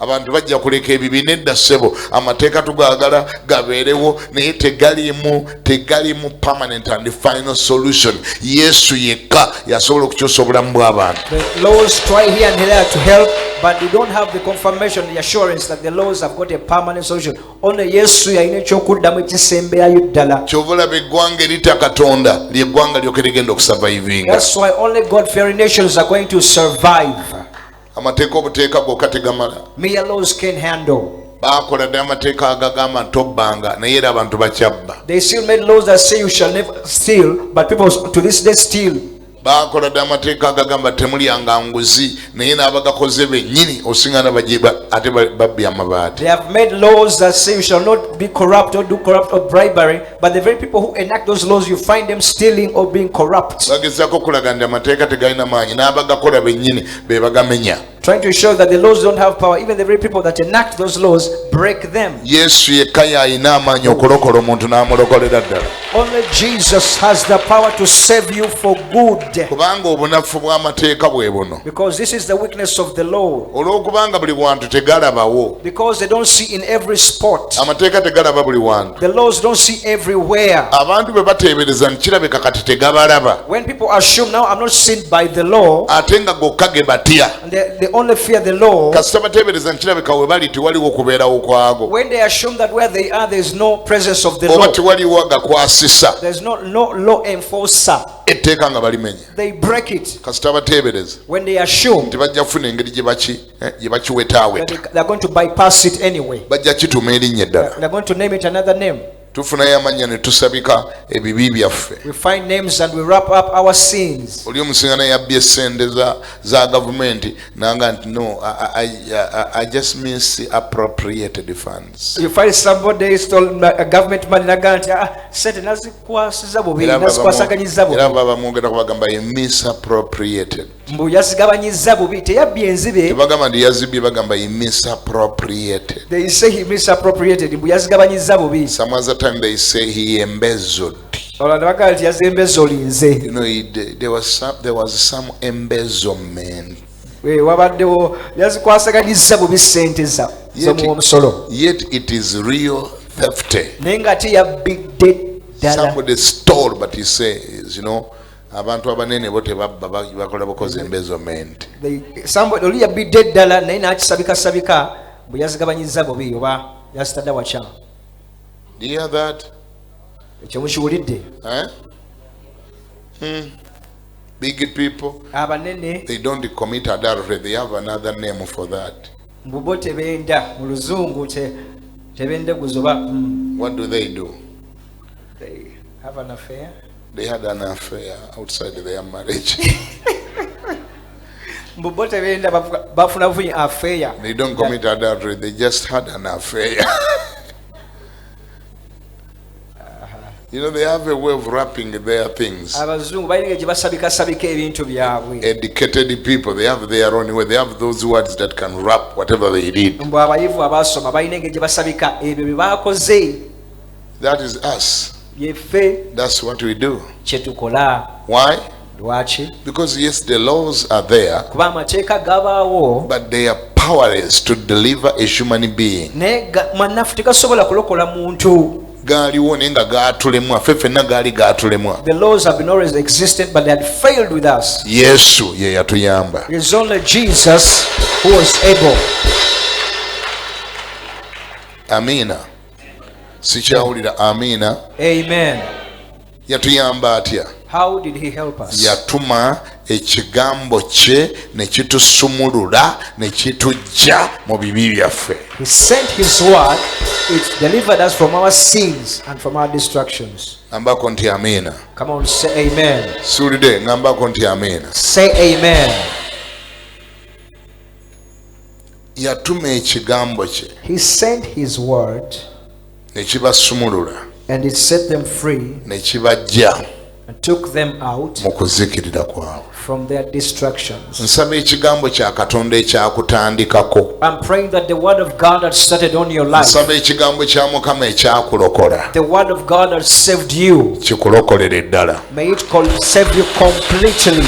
abantu bajja kuleka ebibi. Nedda ssebo, amateeka tugaagala gabeerewo naye tegalimu permanent and final solution. Yesu yekka yasobola okukyusa obulamu bw'abantu. The laws try here and there to help, but they don't have the confirmation, the assurance that the laws have got a permanent solution. Only Yesu yalina ekyokuddamu ekisemberayo ddala. Kyova olaba eggwanga erita Katonda ly'eggwanga lyokka ligenda okusurvivinga. That's why only God-fearing nations are going to survive. Amateeka obuteeka gokka tegamala. Mere laws can handle. Baakola dde amateeka agagamba ntobbanga naye era abantu bakyabba. They still made laws that say you shall never steal, but people to this day steal. Baakola dde amateeka agagamba temulyanga nguzi naye n'abagakoze bennyini osingana bajiba ate babbi amabaati. They have made laws that say you shall not be corrupt or do corrupt or bribery, but the very people who enact those laws, you find them stealing or being corrupt. Bagezaako okulaga nti amateeka tegalina maanyi n'abagakola bennyini be bagamenya. Trying to show that the laws don't have power. Even the very people that enact those laws break them. Yesu yekka y'alina amaanyi okulokola omuntu n'amulokolera ddala. Only Jesus has the power to save you for good. Kubanga obunafu bw'amateeka bwe buno. Because this is the weakness of the law. Olw'okubanga buli wantu tegalabawo. Because they don't see in every spot. Amateeka tegalaba buli wantu. The laws don't see everywhere. Abantu bwe bateebereza nti kirabika kati tegabalaba. When people assume now I'm not seen by the law, Ate nga gokka ge batya. and they only fear the law. Kasita bateebereza nti kirabika we bali tewaliwo okubeerawo kwago. When they assume that where they are there is no presence of the Oba law, tewaliwo agakwasisa. there's no law enforcer, Etteeka nga balimenya. they break it. Kasita bateebereza When they assume nti bajja kufuna engeri gye that bakiwetaaweta. they're going to bypass it anyway, Bajja kituma erinnya eddala. they're going to name it another name. Tufunayo amannya ne tusabika ebibi byaffe. We find names and we wrap up our sins. Oli omusingana yabbye essente za gavumenti nanga nti no I just misappropriated funds. You find somebody stole a government money naganti sente nazikwasiza bubi, nazikwasaganyiza bubi. Era baba mwongera kubagamba ye misappropriated. Mbu yazigabanyiza bubi, teyabbye enzibe. Tebagamba nti yazibye, bagamba ye misappropriated. They say he misappropriated, mbu yazigabanyiza bubi. Some other time they say he embezzled. Olwo bagamba nti yazembeza olinze. You know, there was some embezzlement. wabaddewo yazikwasaganyiza bubi ssente z'omusolo. Yet it is real theft. Naye ng'ate yabbidde ddala. Somebody stole, but he says, abantu abanene bo tebabba bakola bukozi embezzlement. Oli yabbidde ddala naye n'akisabikasabika bwe yazigabanyizza bubi oba yazitadde wakya. Do you hear that? Ekyo mukiwulidde? Big people, abanene they don't commit adultery. They have another name for that. Mbubo tebenda mu luzungu tebende guzoba. What do? They have an affair. They had an affair outside their marriage. Mbubo tebenda bafuna bufunyi affair. They don't commit adultery. They just had an affair. They have a way of wrapping their things. Educated people, they have their own way. They have those words that can wrap whatever they did. That is us. That's what we do. Why? Because yes, the laws are there, but they are powerless to deliver a human being. The laws have been always existent, but they had failed with us. Yes, it is only Jesus who was able. Amina. Amina. Amen. Yatuyamba atya? How did he help us? Yatuma ekigambo kye ne kitusumulula ne kitujja mu bibi byaffe. He sent his word, it delivered us from our sins and from our destructions. Ngambako nti amina. Come on, say amen. Sulide ngambako nti amina. Say amen. Yatuma ekigambo kye. He sent his word ne kibasumulula and it set them free ne kibajja and took them out mu kuzikirira kwabwe. From their destructions. Nsaba ekigambo kya Katonda ekyakutandikako. I'm praying that the word of God that started on your life. Nsaba ekigambo kya Mukama ekyakulokola. The word of God that saved you. Kikulokolere ddala. May it save you completely.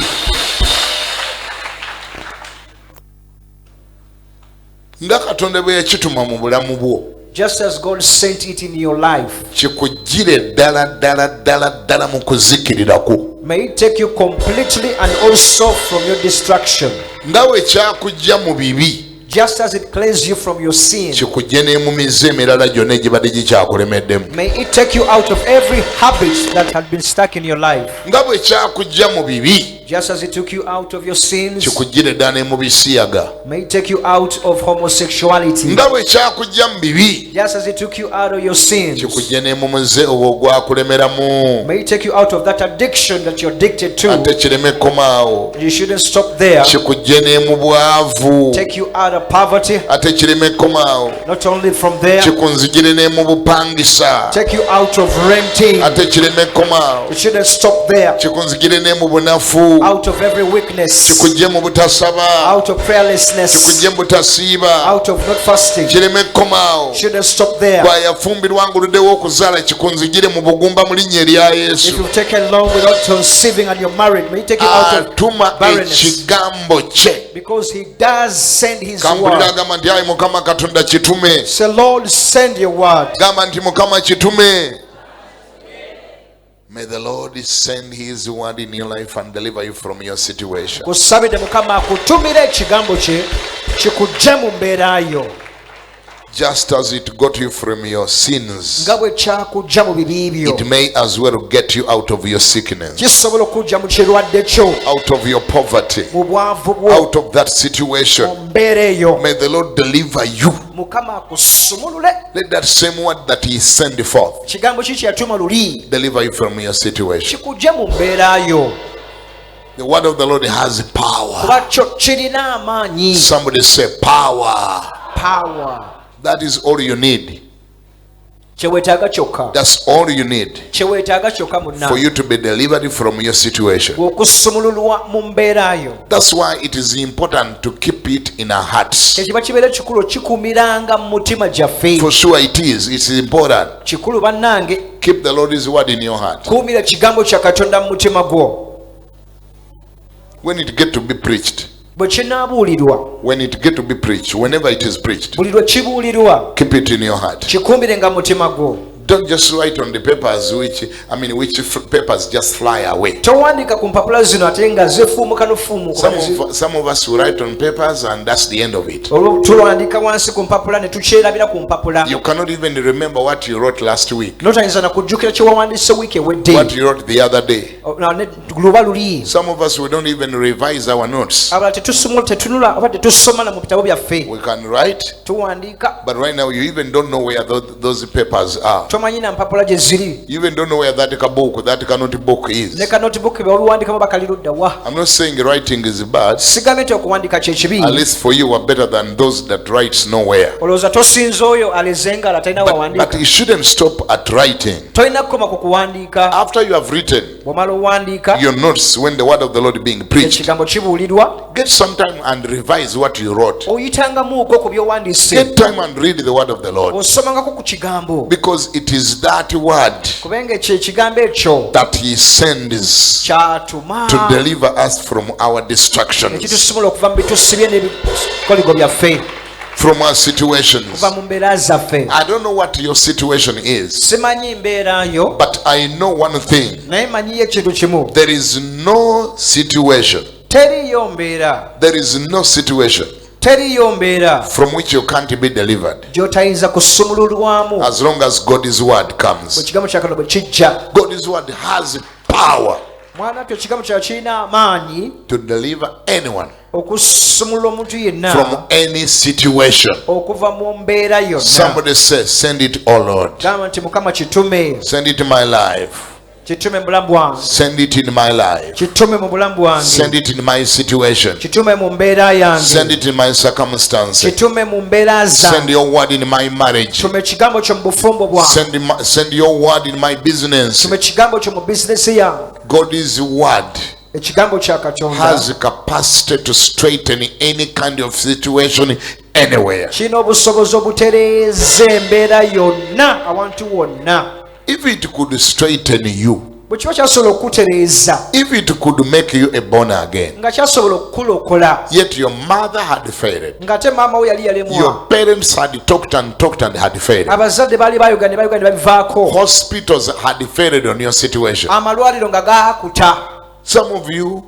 Nga Katonda bwe yakituma mu bulamu bwo. Just as God sent it in your life. Kikujjire ddala mu kuzikirirako. May it take you completely and also from your destruction. Nga bwe kyakujja mu bibi. Just as it cleanses you from your sin. Kikujje ne mu mize emirala gyonna egibadde gikyakulemeddemu. May it take you out of every habit that had been stuck in your life. Nga bwe kyakujja mu bibi. Just as it took you out of your sins. Kikujjire ddala ne mu bisiyaga. May it take you out of homosexuality. Nga bwe kyakujja mu bibi. Just as it took you out of your sins. Kikujje ne mu muze obwo ogwakulemeramu. May it take you out of that addiction that you're addicted to. Ate kireme komaawo. You shouldn't stop there. Kikujje ne mu bwavu. Take you out of poverty. Ate kireme komaawo. Not only from there. Kikunzigire ne mu bupangisa. Take you out of renting. Ate kireme komaawo. You shouldn't stop there. Kikunzigire ne mu bunafu. Out of every weakness. Kikujje mu butasaba. Out of prayerlessness. Kikujje mu butasiiba. Out of not fasting. Kireme komaawo. Shouldn't stop there. Bwayafumbirwa nguluddewo okuzaala kikunzigire mu bugumba mu linnya erya Yesu. If you've taken long without conceiving and you're married, may he take you out of barrenness. Ekigambo kye. Because he does send his word. Kampulira gamba nti ayi Mukama Katonda kitume. Say, Lord, send your word. Gamba nti Mukama kitume. May the Lord send his word in your life and deliver you from your situation. Kusabide Mukama akutumire ekigambo kye kikujje mu mbeera yo. Just as it got you from your sins, nga bwe kyakujja mu bibi byo. it may as well get you out of your sickness, kisobola okujja mu kirwadde kyo, out of your poverty, mu bwavu bwo, out of that situation. mu mbeera eyo. May the Lord deliver you. Mukama akusumulule. Let that same word that he sent forth kigambo ki kyeyatuma luli deliver you from your situation. kikujje mu mbeera yo. The word of the Lord has power. Kuba kyo kirina amaanyi. Somebody say power. Power. That is all you need. Kyewetaaga kyokka. That's all you need Kyewetaaga kyokka munna. for you to be delivered from your situation. Okusumululwa mu mbeera yo. That's why it is important to keep it in our hearts. Kyekiba kibeera kikulu kikumiranga mu mutima gyaffe. For sure it is. It's important. Kikulu bannange. Keep the Lord's word in your heart. Kuumira kigambo kya Katonda mu mutima gwo. When it get to be preached, bwe kinaabuulirwa, when it get to be preached, whenever it is preached, buli lwe kibuulirwa keep it in your heart. kikumbirenga mu mutima gwo. Don't just write on the papers which papers just fly away. Towandiika ku mpapula zino ate nga zefuumuka n'ofuumuka. Some of us will write on papers and that's the end of it. Tuwandiika wansi ku mpapula ne tukyerabira ku mpapula. You cannot even remember what you wrote last week. N'otayinza na kujjukira kye wawandiise wiiki ewedde. What you wrote the other day. Luba luli. Some of us, we don't even revise our notes. Abalala tetunula oba tetusoma na mu bitabo byaffe. We can write, tuwandiika, but right now you even don't know where those papers are. Tomanyi na mpapula gye ziri. You even don't know where that book, that notebook is. Ne ka notebook be oluwandikamu bakalirudda wa. I'm not saying writing is bad. Sigambye nti okuwandiika kye kibi. At least for you are better than those that writes nowhere. Olowooza tosinza oyo alezengala talina wawandiika. But you shouldn't stop at writing. Tolina kukoma ku kuwandiika. After you have written bw'omala owandiika your notes, when the word of the Lord being preached, ekigambo kibuulirwa, get some time and revise what you wrote. Oyitangamuuko ku by'owandiise. Get time and read the word of the Lord. Osomangako ku kigambo. Because it is that word Kubanga kye kigambo ekyo that he sends kyatuma to deliver us from our distractions, ekitusobola okuva mu bitusibye n'ebikoligo byaffe, from our situations. kuva mu mbeera zaffe. I don't know what your situation is, Simanyi mbeera yo, but I know one thing. naye manyiyo ekintu kimu. There is no situation. Teriyo mbeera. There is no situation Teriyo mbeera from which you can't be delivered gy'otayinza kusumululwamu as long as God's word bwe comes. kigambo kya Katonda bwe kijja. God's word has power Mwana kyo ekigambo kya kirina amaanyi to deliver anyone okusumulula omuntu yenna from any situation. okuva mu mbeera yonna. Somebody says, send it, oh Lord. Gamba nti Mukama kitume. Send it in my life. Kitume mu bulamu bwange. Send it in my life. Kitume mu bulamu bwange. Send it in my situation. Kitume mu mbeera yange. Send it in my circumstances. Kitume mu mbeera zange. Send your word in my marriage. Tume ekigambo kyo mu bufumbo bwange. Send your word in my business. Tume ekigambo kyo mu bizinesi yange. God's word Ekigambo kya Katonda has the capacity to straighten any kind of situation anywhere. kirina obusobozi obutereeza embeera yonna awantu wonna. If it could straighten you, bwe kiba kyasobola okukutereeza, if it could make you a born again, nga kyasobola okukulokola, yet your mother had failed, ng'ate maama we yali yalemwa, your parents had talked and had failed, abazadde baali bayogana ne babivaako, hospitals had failed on your situation, amalwaliro nga gaakuta, some of you,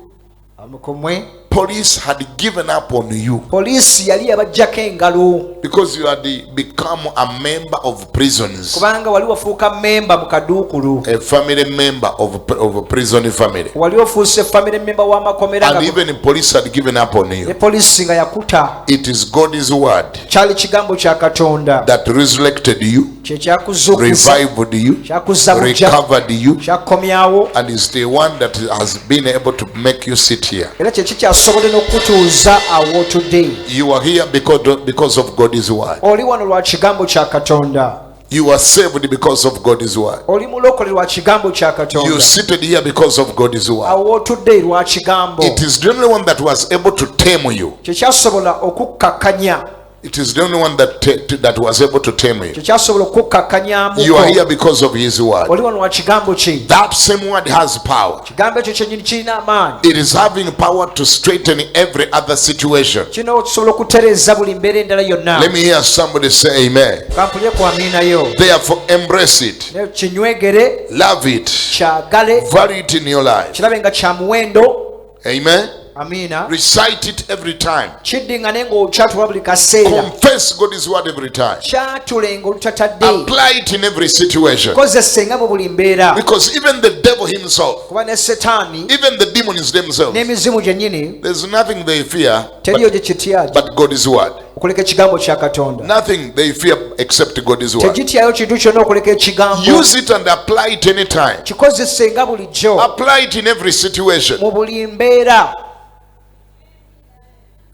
kumwe police had given up on you poliisi yali yabajjako engalo because you had become a member of prisons, kubanga wali wafuuka memba mu kaduukulu, a family member of a prison family, wali ofuuse family member w'amakomera, and even the police had given up on ne you. poliisi nga yakuta. It is God's word Kyali kigambo kya Katonda that resurrected you, kye kyakuzuukusa, revived you, kyakuzza bujja, recovered you, kyakomyawo, and is the one that has been able to make you sit here. era kye kikyasobole n'okutuuza awo today. You are here because of God's word. Oli wano lwa kigambo kya Katonda. You are saved because of God's word. Oli mulokole lwa kigambo kya You Katonda. seated here because of God's word. Awo today lwa kigambo. It is the only one that was able to tame you. Kye kyasobola okukkakanya. It is the only one that was able to tame you. Kye kyasobola okukkakanyaamuko. You are here because of his word. Oli wano lwa kigambo kye. That same word has power. Kigambo ekyo kyennyini kirina amaanyi. It is having power to straighten every other situation. Kirina okusobola okutereeza buli mbeera endala yonna. Let me hear somebody say amen. Kampulye ku amiinayo. Therefore embrace it. Kinywegere, Love it. kyagale, Value it in your life. kirabe nga kya muwendo. Amen. Amiina. Recite it every time. Kiddingane ng'okyatula buli kaseera. Confess God's word every time. Kyatulenga olutatadde. Apply it in every situation. Kozesenga mu buli mbeera. Because even the devil himself, Kuba ne Setaani even the demons themselves, n'emizimu gyennyini there's nothing they fear teriyo gye kitya but God's word. okuleka ekigambo kya Katonda. Nothing they fear except God's word. Tegityayo kintu kyonna okuleka ekigambo. Use it and apply it anytime. Kikozesenga bulijjo Apply it in every situation. mu buli mbeera.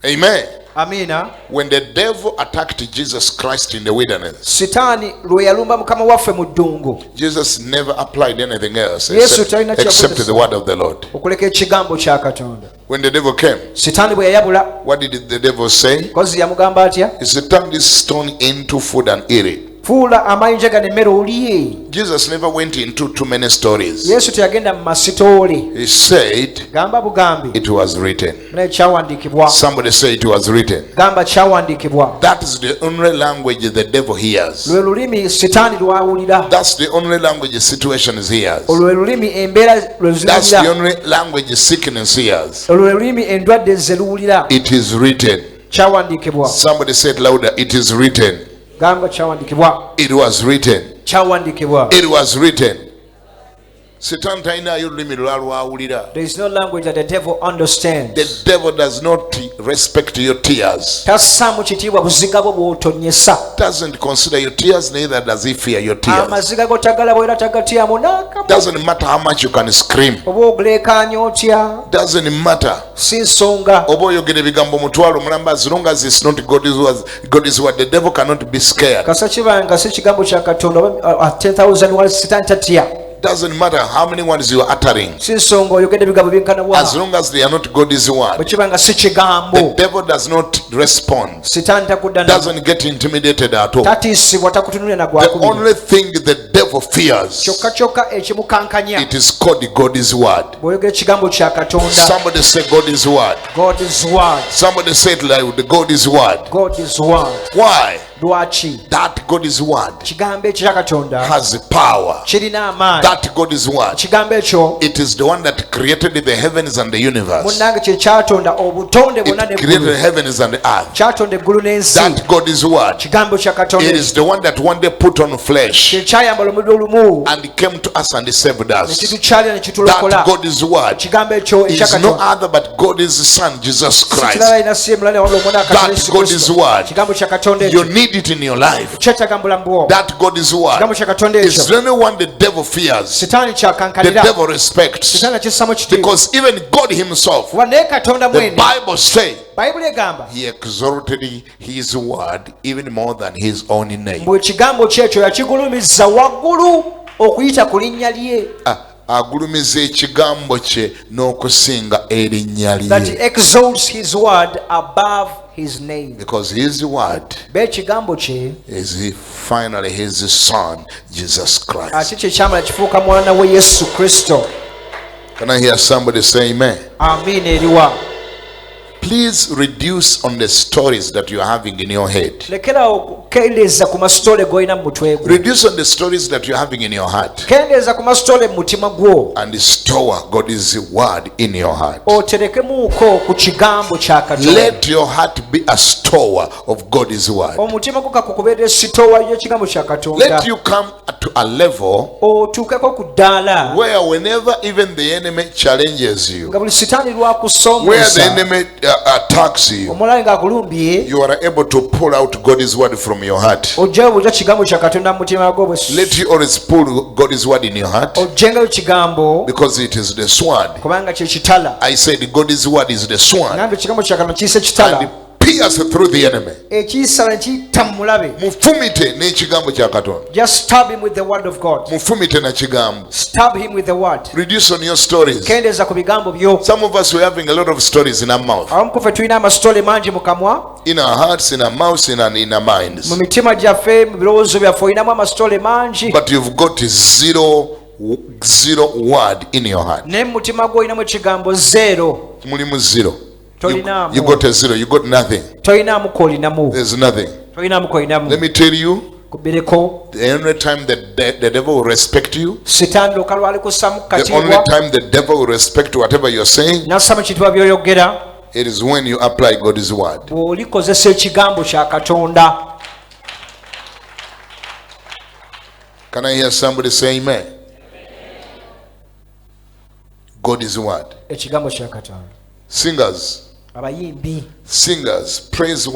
Amen. Amiina. When the devil attacked Jesus Christ in the wilderness, Sitaani lwe yalumba Mukama waffe mu ddungu, Jesus never applied anything else Yesu talina except kyakozesa the word of the Lord. okuleka ekigambo kya Katonda. When the devil came, Sitaani bwe yayabula, what did the devil say? kozi yamugamba atya? He said, turn this stone into food and eat it. fuula amayinja gano emmere olye. Jesus never went into too many stories. Yesu teyagenda mu masitoole. He said Gamba bugambi. it was written. Naye kyawandiikibwa. Somebody say it was written. Gamba kyawandiikibwa. That is the only language the devil hears. Lwe lulimi sitaani lwawulira. That's the only language the situation hears. Olwo lwe lulimi embeera lwe That's the ziwulira. only language sickness hears. Olwo lwe lulimi endwadde ze luwulira. It is written. Kyawandiikibwa. Somebody say it louder. It is written. Gamba kyawandiikibwa. It was written. Kyawandiikibwa. It was written. Satan talinayo lulimi lwawulira. There is no language that the devil understands. The devil does not respect your tears. Tassaamu kitiibwa buziga bwo bw'otonyesa. Doesn't consider your tears, neither does he fear your tears. Amaziga go tagala bwera tagatyamu n'akamu. Doesn't matter how much you can scream. Oba oguleekaanya otya. Doesn't matter. Si nsonga. Oba oyogera ebigambo mutwalo mulamba, as long as it's not God's word, the devil cannot be scared. Kasa kibanga si kigambo kya Katonda 10,000 wali sitaani tatya. Doesn't matter how many words you are uttering. Si nsonga oyogedde ebigambo byenkana wa. As long as they are not God's Bwe word, kibanga si kigambo. the devil does not respond. Sitaani takudda na. Doesn't get intimidated at all. Tatiisibwa takutunuulira na The gwakubira. only thing the devil fears, Kyokka kyokka ekimukankanya. it is called God's word. Bw'oyogera ekigambo kya Katonda. Somebody say God's word. God's word. Somebody say it loud. God's word. God's word. Why? Lwaki? That God's word Kigambo ekyo kya Katonda has power. kirina amaanyi. That God's word, Kigambo ekyo it is the one that created the heavens and the universe. munnange kye kyatonda obutonde bwonna It created the n'eggulu. heavens and the earth. Kyatonda eggulu n'ensi. That God's word, Kigambo kya Katonda it is the one that one day put on flesh kye kyayambala omubiri olumu and came to us and saved ne us. kitukyalira ne kitulokola. That God's word Kigambo ekyo ekya is no Katonda other but God's Son, Jesus Christ. sikirala ina si emulala wabula omwana wa Katonda That Yesu God's Kristo. word, Kigambo kya Katonda you ekyo need it in your life. kyetaaga mu bulamu bwo. That God's word Kigambo kya Katonda is ekyo the only one the devil fears, sitaani the kyakankalira. devil respects. Sitaani akissamu kitiibwa. Because even God himself, Kuba naye Katonda the mwene Bible says, Bayibuli egamba he exalted his word even more than his own name. bwe kigambo kyekyo yakigulumiza waggulu okuyita ku linnya lye. Agulumiza ekigambo kye n'okusinga erinnya That he lye. exalts his word above his name. Because his word Be ekigambo kye is finally his son, Jesus Christ. ate kye kyamala kifuuka mwana we Yesu Kristo. Can I hear somebody say amen? Amiina eriwa. Please reduce on the stories that you are having in your head. Lekera okukendeeza ku masitole g'olina mu mutwe gwo. Reduce on the stories that you are having in your heart. Kendeeza ku masitole mu mutima gwo. And store God's word in your heart. Oterekemuuko ku kigambo kya Katonda. Let your heart be a store of God's word. Omutima gwo kakukubeera esitoowa y'ekigambo kya Katonda. Let you come to a level Otuukeko ku ddaala where whenever even the enemy challenges you, nga buli sitaani where the lwakusomesa enemy attacks you, omulala ng'akulumbye you are able to pull out God's word from your heart. ojjayo bulya kigambo kya Katonda mu mutima gwo bwe Let you always pull God's word in your heart, ojjengayo kigambo because it is the sword. kubanga kye kitala. I said God's word is the sword, Ngambe ekigambo kya Katonda kiyisa and kitala it pierces through the enemy. ekiyisala ne kiyita mu mulabe. Mufumite n'ekigambo kya Katonda. Just stab him with the word of God. Mufumite na kigambo. Stab him with the word. Reduce on your stories. Kendeeza ku bigambo byo. Some of us were having a lot of stories in our mouth, Abamu ku ffe tulina amasitole mangi mu kamwa, in our hearts, in our mouths, in our minds. mu mitima gyaffe, mu birowoozo byaffe olinamu amasitole mangi, But you've got zero word in your heart. naye mu mutima gwo olinamu ekigambo zero. Mulimu zero. Tolinamu. You got a zero. You got nothing. Tolinamu koolinamu. There's nothing. Tolinamu koolinamu. Let me tell you, Kubireko the only time that the devil will respect you, sitaani lwoka lwalikussamu the only katiibwa time the devil will respect whatever you're saying, n'assamu kitiibwa by'oyogera it is when you apply God's word. bw'olikozesa ekigambo kya Katonda. Can I hear somebody say amen? God's word. Ekigambo kya Katonda. Singers, Abayimbi, praise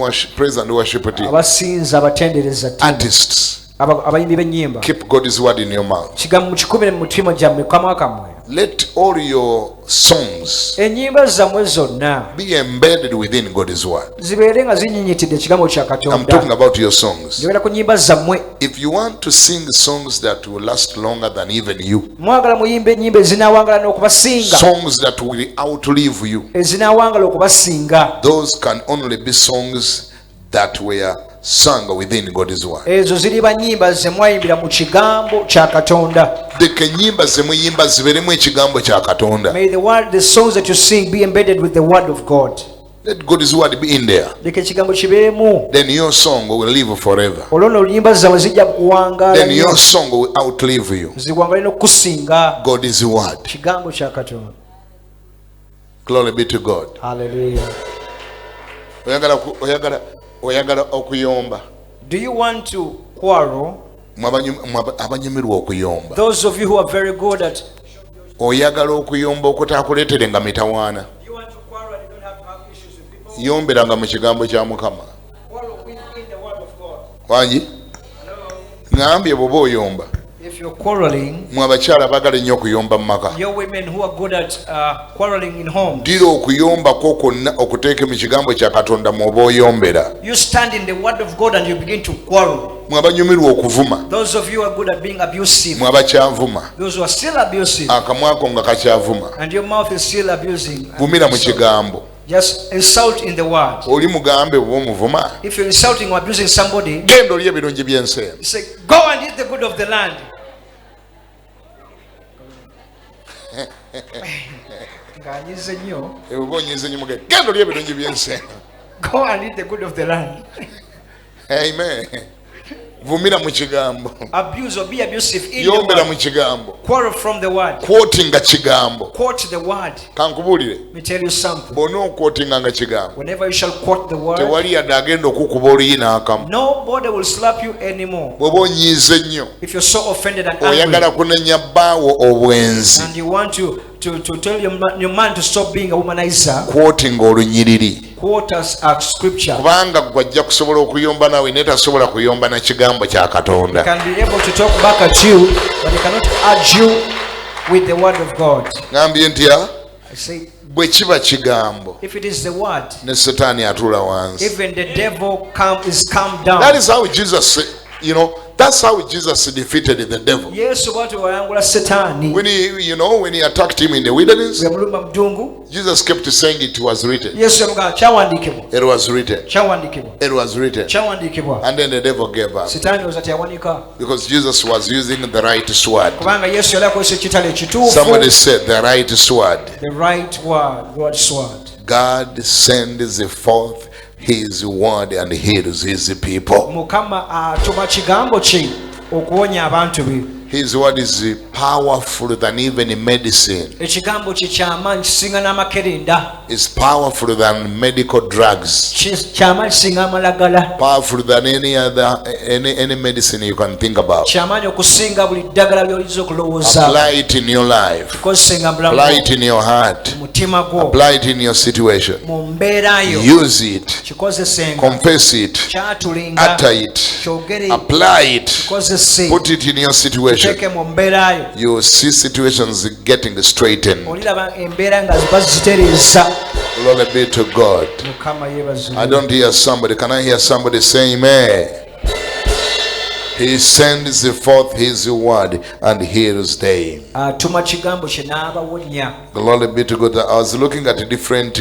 and worship team, abasinza, abatendereza ttiimu, artists, abayimbi b'ennyimba, keep God's word in your mouth. kigambo mukikubire mu mutima gyammwe kamwa kammwe. Let all your songs Ennyimba zammwe zonna be embedded within God's word. zibeere nga zinyinyitidde ekigambo kya I'm talking Katonda. about your songs. Njogera ku nnyimba zammwe. If you want to sing songs that will last longer than even you, Mwagala muyimba ennyimba ezinaawangala n'okubasinga, songs that will outlive you, ezinaawangala okubasinga, those can only be songs that were sang within God's word. Ezo ziriba nnyimba ze mwayimbira mu kigambo kya Katonda. Leka ennyimba ze muyimba ziberemu ekigambo kya Katonda. May the songs that you sing be embedded with the word of God. Let God's word be in there. Leka ekigambo kibeeremu. Then your song will live forever. Olwo nnyimba zammwe zijja kuwangaala. Then your song will outlive you. Ziwangaala n'okusinga. God's word. Kigambo kya Katonda. Glory be to God. Hallelujah. Oyagala okuyomba. Do you want to quarrel? Abanyumirwa okuyomba. Those of you who are very good at. Oyagala okuyomba okutaakuleeterenga mitawaana. You want to quarrel and you don't have to have issues with people. Yomberanga mu kigambo kya Mukama. Quarrel within the word of God. Wangi? Ngambye bw'oba oyomba. If you're quarreling, mwe abakyala bagala nnyo okuyomba mu maka. your women who are good at quarreling in homes. Dira okuyombako kwonna okuteeke mu kigambo kya Katonda mw'oba oyombera. You stand in the word of God and you begin to quarrel. Mwe abanyumirwa okuvuma. Those of you who are good at being abusive. Mwe abakyavuma. Those who are still abusive. Akamwako nga kakyavuma. And your mouth is still abusing. Vumira mu kigambo. Just insult in the word. Oli mugambe bw'oba omuvuma. If you're insulting or abusing somebody, genda olye ebirungi by'ensi eno. you say, go and eat the good of the land. Nganyize nnyo. Ebo onyize nnyo muge. Genda olye ebirungi by'ensi eno. Go and eat the good of the land. Amen. Vumira mu kigambo. Abuse or be abusive in yombera the mu word. kigambo. Quarrel from the word. Quotinga kigambo. Quote the word. Kankubuulire. Let me tell you something. Bw'ona okwotinganga kigambo. Whenever you shall quote the word, Tewali yadde agenda okukuba oluyina akamu. nobody will slap you anymore. Bw'oba onyiize nnyo. If you're so offended and Oyagala angry, kunenya bbaawo obwenzi. and you want to tell your man to stop being a womanizer, Quotinga olunyiriri. quote us a scripture. Kubanga gwajja kusobola okuyomba nawe naye tasobola kuyomba na kigambo kya Katonda. Can be able to talk back at you, but they cannot urge you with the word of God. Ngambye ntya I say, bwe kiba kigambo if it is the word, ne Setaani atuula wansi. even the devil is calmed down. That is how Jesus, that's how Jesus defeated the devil. Yesu bw'atyo wayangula Setaani. When he attacked him in the wilderness, Bwe yamulumba mu ddungu, Jesus kept saying it was written. Yesu yamugamba kyawandiikibwa, It was written. kyawandiikibwa, It was written. kyawandiikibwa. And then the devil gave up Setaani olowooza teyawanika because Jesus was using the right sword. kubanga Yesu yali akozesa ekitala ekituufu. Somebody said the right sword. The right word, God's sword. God sends forth his word and heals his people. Mukama atuma kigambo kye okuwonya abantu be. His word is powerful than even medicine. Ekigambo kye kyamaanyi kisinga n'amakerenda. It's powerful than medical drugs. Kyamaanyi kisinga amalagala. Powerful than any medicine you can think about. Kyamaanyi okusinga buli ddagala ly'oyinza okulowooza. Apply it in your life. Kikozesenga mu bulamu Apply it in your heart. mu mutima gwo, Apply it in your situation. mu mbeera yo. Use it. Kikozesenga. Confess it. Kyatulinga. Utter it. Kyogere. Apply it. Kikozese. Put it in your situation. Kiteeke mu mbeera yo. You will see situations getting straightened. Oliraba embeera nga bazitereeza. Glory be to God. Mukama yeebazibwe. I don't hear somebody. Can I hear somebody say amen? He sends forth his word and heals them. Atuma kigambo kye n'abawonya. Glory be to God. I was looking at different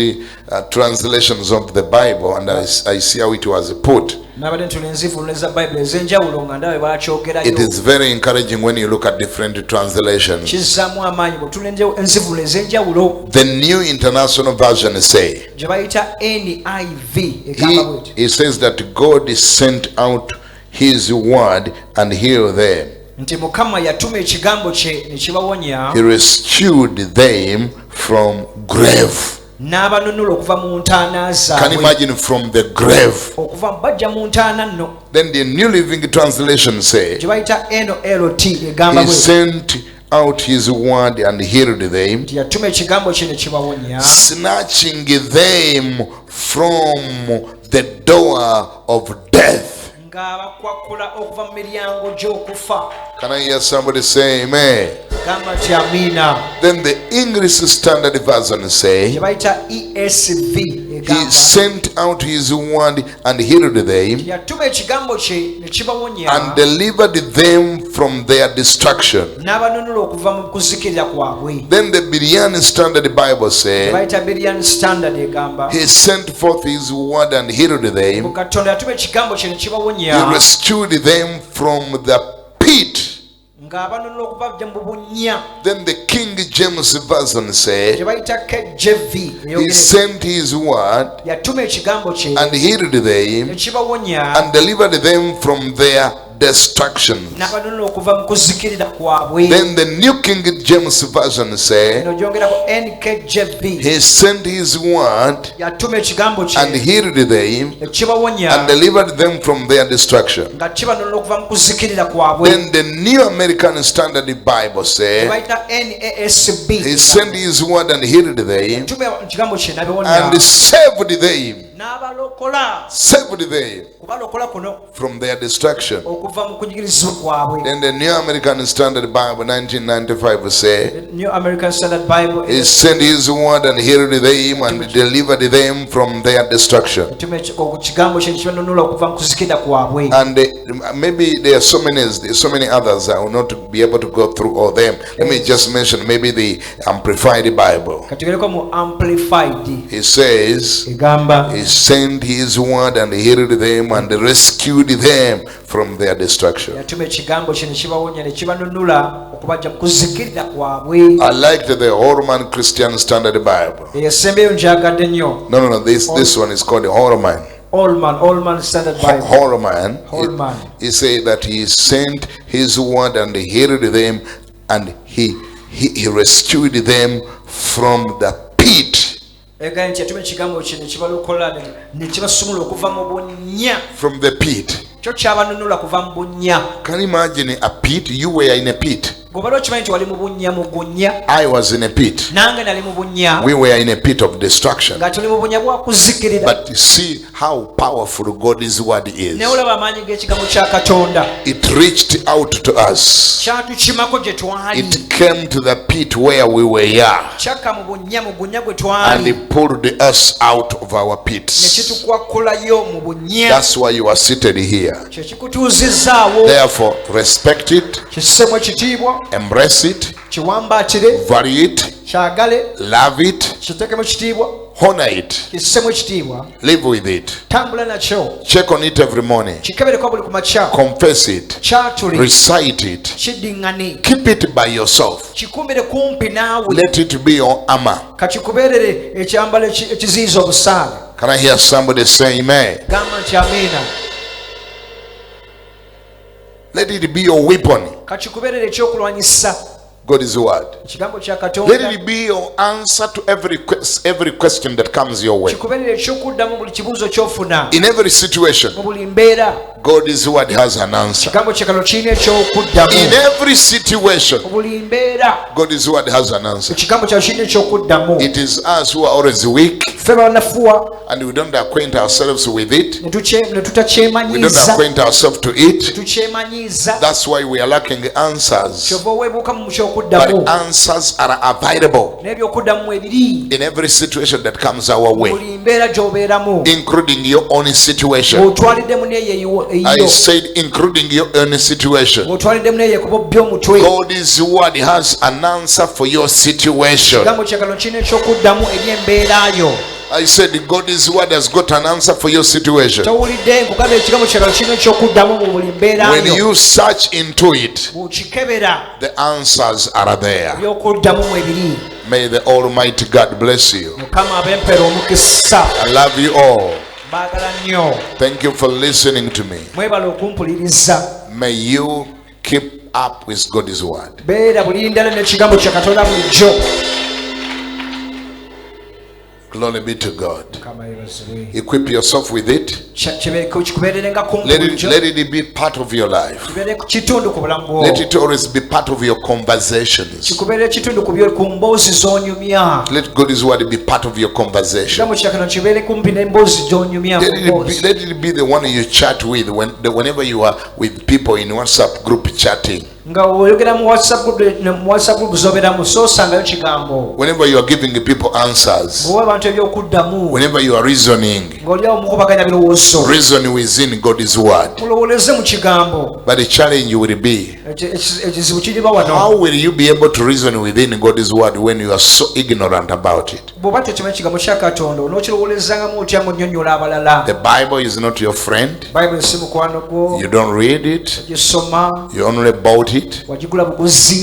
translations of the Bible and I see how it was put. Nabadde ntula enzivululo eza Bayibuli ez'enjawulo nga ndaba bwe bakyogerayo. It is very encouraging when you look at different translations. Kizzaamu amaanyi bw'otula enzivululo ez'enjawulo. The New International Version say, gye bayita NIV egamba bw'etyo. he says that God sent out his word and healed them. Nti Mukama yatuma ekigambo kye ne kibawonya. He rescued them from grave. N'abanunula okuva mu ntaana Can you zaabwe. imagine from the grave? Okuva bajja mu ntaana nno. Then the New Living Translation say, Gye bayita NLT egamba he bw'etyo. sent out his word and healed them, Nti yatuma ekigambo kye ne kibawonya. snatching them from the door of death. Ng'abakwakkula okuva mu miryango gy'okufa. Can I hear somebody say amen? Gamba nti amiina. Then the English Standard Version say, Gye bayita ESV He sent out his word and healed them yatuma ekigambo kye ne kibawonya and delivered them from their destruction. n'abanunula okuva mu kuzikirira kwabwe. Then the Berean Standard Bible said, bayita Berean Standard egamba he sent forth his word and healed them. Katonda yatuma ekigambo kye ne He kibawonya rescued them from the pit. ng'abanunula okuva mu bunya. Then the King James Version said, gye bayita KJV he sent his word yatuma ekigambo kye and healed ne them kibawonya and delivered them from their destruction. n'abanunula okuva mu kuzikirira kwabwe. Then the New King James Version said, eno gyongerako NKJV he sent his word yatuma ekigambo kye and healed them ne kibawonya and delivered them from their destruction. nga kibanunula okuva mu kuzikirira kwabwe. Then the New American Standard Bible said, bayita NASB he sent his word and healed them yatuma ekigambo kye n'abiwonya and saved them, n'abalokola. kubalokola kuno from their destruction. okuva mu kunyigirizibwa kwabwe. Then the New American Standard Bible 1995 said, The New American Standard Bible he sent his word and healed them and delivered them from their destruction. yatuma ekigambo kye ne kibanunula okuva mu kuzikirira kwabwe. And maybe there are so many others. I will not be able to go through all them. Let me just mention maybe the Amplified Bible. katugereko mu Amplified He says, egamba he sent his word and healed them and rescued them from their destruction. yatuma ekigambo kye ne kibawonya ne kibanunula okubajja mu kuzikirira kwabwe. I liked the Horman Christian Standard Bible. eyasembeyo njagadde nnyo. No, this one is called Horman. Allman Standard Bible. Horman. Horman. He said that he sent his word and healed them and he rescued them from the pit. egambye nti yatuma ekigambo kye ne kibalokola ne kibasumula okuva mu bunnya. From the pit. kyo kyabanunula kuva mu bunnya. Can you imagine a pit? You were in a pit. gobala okimanyi nti wali mu bunnya mu gunnya. I was in a pit. nange nali mu bunnya. We were in a pit of destruction. nga tuli mu bunnya bwa kuzikirira. But see how powerful God's word is. naye olaba amaanyi g'ekigambo kya Katonda. It reached out to us. kyatukimako gye twali. It came to the pit where we were. kyakka mu gunnya gwe And twali. it pulled us out of our ne pits. kitukwakulayo mu bunnya. That's why you are seated here. kye kikutuuzizzaawo. Therefore, respect it, kissemwe ekitiibwa. embrace it, kiwambaatire. value it, kyagale. love it, kitekemu ekitiibwa. honor it, kissemwe ekitiibwa. live with it, tambula nakyo. check on it every morning, kikebereko buli ku makya. confess it, kyatuli. recite it, kiddiŋŋane. keep it by yourself, kikumbire kumpi naawe. let it be your armor. kakikubeerere ekyambalo ekiziyiza obusaale. Can I hear somebody say amen? gamba nti amiina. Let it be your weapon, kakikubeerere ekyokulwanyisa. God's word. ekigambo kya Let Katonda. it be your answer to every question that comes your way. kikubeerere ekyokuddamu buli kibuuzo ky'ofuna. In every situation, mu buli mbeera. God's word has an answer. ekigambo kya Katonda kirina ekyokuddamu. In every situation, mu buli mbeera. God's word has an answer. ekigambo kya kirina ekyokuddamu. It is us who are always weak ffe banafuwa and we don't acquaint ourselves with it. ne We don't tutakyemanyiiza. acquaint ourselves to it. tukyemanyiiza. That's why we are lacking answers. kyova oweebuuka mu But kyokuddamu. answers are available n'ebyokuddamu ebiri. in every situation that comes our way, buli mbeera gy'obeeramu. including your own situation. bw'otwaliddemu neeyo I eyiyo. said, including your own situation. bw'otwaliddemu neeyo kuba by'omutwe. God's word has an answer for your situation. ekigambo kya Katonda kirina ekyokuddamu eri embeera yo. I said, God's word has got an answer for your situation. towulidde nkugamba ekigambo kya Katonda kirina ekyokuddamu mu buli mbeera When yo. you search into it, bw'okikebera the answers are there. by'okuddamu mu ebiri. May the Almighty God bless you. mukama abempera omukisa. I love you all. baagala nnyo. Thank you for listening to me. mwebala okumpuliriza. May you keep up with God's word. beera bulindana n'ekigambo kya Katonda bulijjo. Glory be to God. mukama yeebazibwe. Equip yourself with it. kikubeerenga kumpi Let bulijjo. it be part of your life. kibeere ku kitundu ku bulamu bwo. Let it always be part of your conversations. kikubeere ekitundu ku mboozi z'onyumya. Let God's word be part of your conversation. ekigambo kya Katonda kibeere kumpi n'emboozi gy'onyumya. Let it be the one you chat with whenever you are with people in WhatsApp group chatting. nga oyogera mu WhatsApp group zoberamu so sangayo kigambo. Whenever you are giving people answers, Ng'owa abantu ebyokuddamu. whenever you are reasoning, Ng'olyawo mukubaganya birowoozo. reason within God's word. Mulowoleze mu kigambo. But the challenge will be, Ekizibu kiriba wano. how will you be able to reason within God's word when you are so ignorant about it? Bw'oba tokimanyi kigambo kya Katonda onookirowolezangamu otya ng'onnyonnyola abalala. The Bible is not your friend. Bayibuli si mukwano gwo. You don't read it. Gisoma. You only bought it. Wagigula buguzi.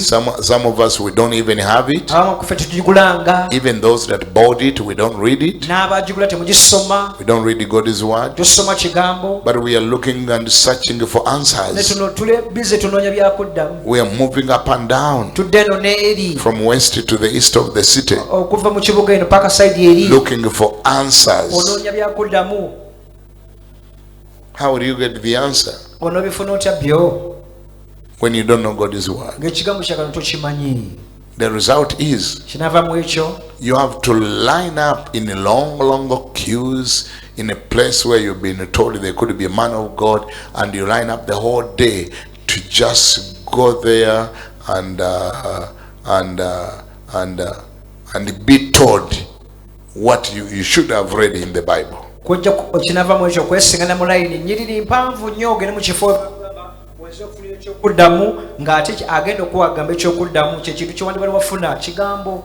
Some of us, we don't even have it. Abamu ku ffe tetugigulanga. Even those that bought it, we don't read it. N'abagigula temugisoma. We don't read God's word. Tosoma kigambo. But we are looking and searching for Ne answers. tuno tule bize tunoonya byakuddamu. We are moving up and down Tudde eno n'eri. from west to the east of the city, Okuva mu kibuga eno paka sayidi eri. looking for answers. Onoonya byakuddamu. How will you get the answer Onoobifuna otya byo. when you don't know God's word? Ng'ekigambo kya Katonda tokimanyi. The result is Kinaava mu ekyo. you have to line up in long queues in a place where you've been told there could be a man of God, and you line up the whole day to just go there and be told what you should have read in the Bible. Kinaava mu ekyo kwesingana mu layini nnyiriri mpanvu nnyo ogende mu kifo wezze okufunira ekyokuddamu ng'ate agenda okuwagamba ekyokuddamu kyekintu kyewandibali wafuna kigambo.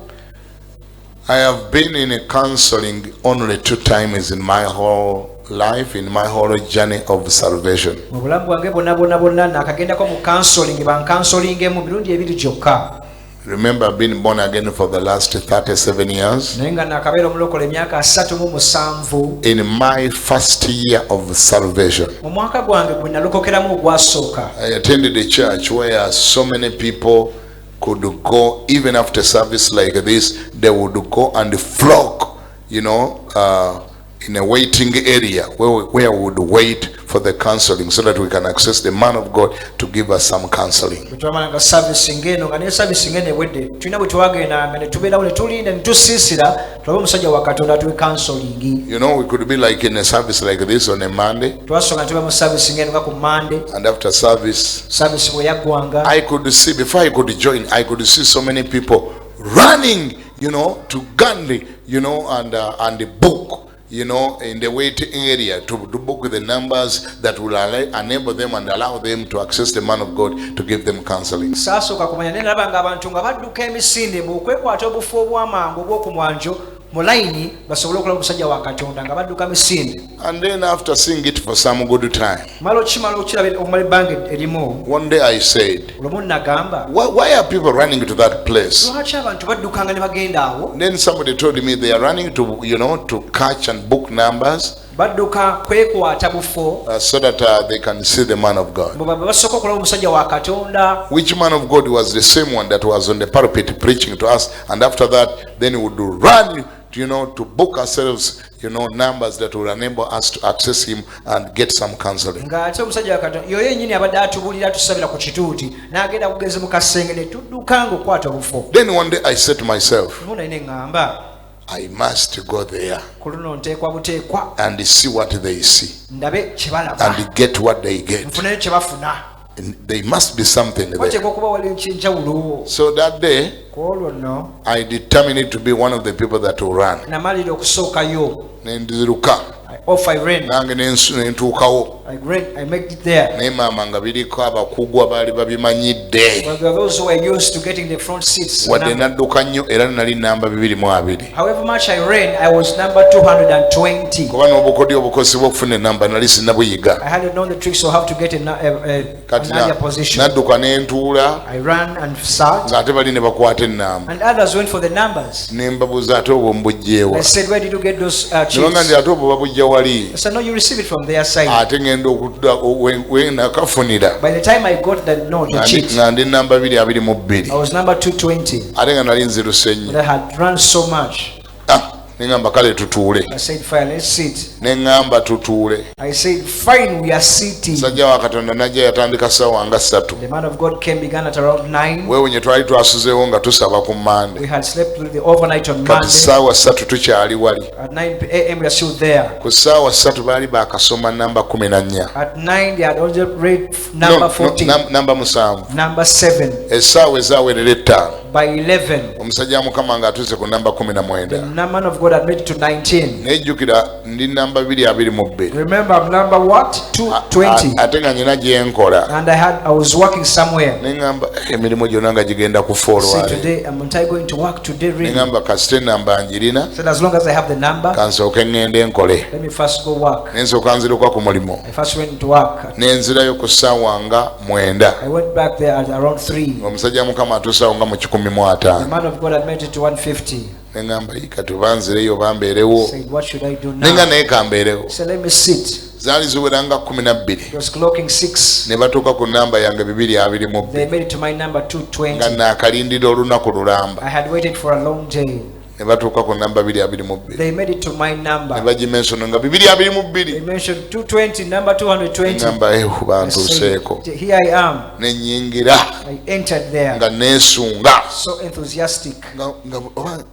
I have been in a counseling only 2 times in my whole life, in my whole journey of salvation. Mu bulamu bwange bonna nakagendako mu counseling bankansolingemu mirundi ebiri gyokka. Remember, I've been born again for the last 37 years. Naye nga nakabeera omulokole emyaka 37. In my first year of salvation, Mu mwaka gwange gwe nalokokeramu ogwasooka. I attended a church where so many people could go, even after service like this, they would go and flock, in a waiting area where we would wait for the counseling so that we can access the man of God to give us some counseling. Bwetwamalanga service ngeno nga ne service ngeno ewedde tulina bwe twagendanga ne tubeerawo ne tulinda ne tusiisira tulabe omusajja wa Katonda atuwe counseling. We could be like in a service like this on a Monday, Twasooka ne tuba mu service ngeno nga ku Monday. and after service, Service bwe yaggwanga I could see, before I could join, I could see so many people running, to Gandhi, and the book, in the waiting area to book the numbers that will enable them and allow them to access the man of God to give them counseling. saasooka kumanya naye nalaba nga abantu nga badduka emisinde mu okwekwata obufu obw'amangu obw'okumwanjo mu layini basobole okulaba omusajja wa Katonda nga badduka misinde. And then after seeing it for some good time, Mala okiraba okumala ebbanga erimu one day I said, olumu nagamba why are people running to that place? lwaki abantu baddukanga ne bagenda awo. Then somebody told me they are running to, to catch and book numbers Badduka kwekwata bufo so that they can see the man of God. bwe basooka okulaba omusajja wa Katonda. Which man of God was the same one that was on the pulpit preaching to us, and after that then we would run, to book ourselves, numbers that will enable us to access him and get some counseling. Ng'ate omusajja wa Katonda yoyo yennyini abadde atubulira tusabira ku kituuti n'agenda kugeze mu kasenge ne tuddukanga okukwata obufo. Then one day I said to myself, Lumu naye ne ŋŋamba I must go there ku luno nteekwa buteekwa and see what they see ndabe kye balaba and get what they get. nfuneyo kye bafuna. And there must be something there. wateekwa okuba wali ekyenjawulo. So that day Ku olwo nno I determined to be one of the people that will run. namalira okusookayo. Nendiruka Off I ran. nange nentuukawo. I made it there. Naye maama nga biriko abakugu abaali babimanyidde. But there are those who are used to getting the front seats. Wadde nadduka nnyo era nali namba 220. However much I ran, I was number 220. Kuba n'obukodyo obukozi bw'okufuna ennamba nali sinnabuyiga. I hadn't known the tricks of how to get an higher position. Nadduka ne ntuula I ran and sat, ng'ate bali ne bakwata ennamba. and others went for the numbers. Ne mbabuuza ate obwo mbugyeewa. I said, where did you get those Ne banga chips? nti ate obwo babugya wali. I said, no, you receive it from their side. Ate ngenda okudda wenakafunira. By the time I got the note, the chips, Nga ndi namba 222. I was number 220. Ate nga nali nziruse nnyo. But I had run so much. Nengamba kale tutuule. I said, fine, let's sit. Nengamba tutuule. I said, fine, we are sitting. Sajja wa Katonda najja yatandika ssaawa nga 3. The man of God began at around 9. Wewe nye twali twasuzeewo nga tusaba ku Monday. We had slept with the overnight on Kati Monday. ssaawa 3 tukyali wali. At 9 a.m. we are still there. Ku ssaawa 3 baali baakasoma namba 14. At 9 they had already read number 14. Namba 7. Number 7. Essaawa ezaawerera 5. By 11. Omusajja Mukama ng'atuuse ku namba 19. The man of God had made it to 19. Nejjukira ndi namba 222. Remember, I'm number what? 220. Ate nga nyina gye nkola. And I was working somewhere. Neŋŋamba emirimu gyonna nga gigenda So kufoolwale. today, am I going to work today really? Neŋŋamba kasite namba njirina. So as long as I have the number, Kansooke ŋŋende nkole. let me first go work. Nensooka nziruka ku mulimu. I first went to work. Nenzirayo ku ssaawa nga 9. I went back there at around 3. Omusajja Mukama atuusawo nga mu 15. The man of God had made it to 150. Neŋŋamba kati banzireyo bambeerewo. Said, what should I do Nenga now? naye kambeerewo. So let me sit. Zaali ziwera nga 12. It was clocking 6. Ne batuuka ku namba yange 222. They made it to my number Nga 220. naakalindira olunaku lulamba. I had waited for a long day. Ne batuuka ku namba 222. They made it to my Ne number. bagimensona nga They 222. mentioned 220, number 220. Ngamba I bantuuseeko. said, here I am. Ne nnyingira I entered there. nga neesunga. So enthusiastic. Nga oba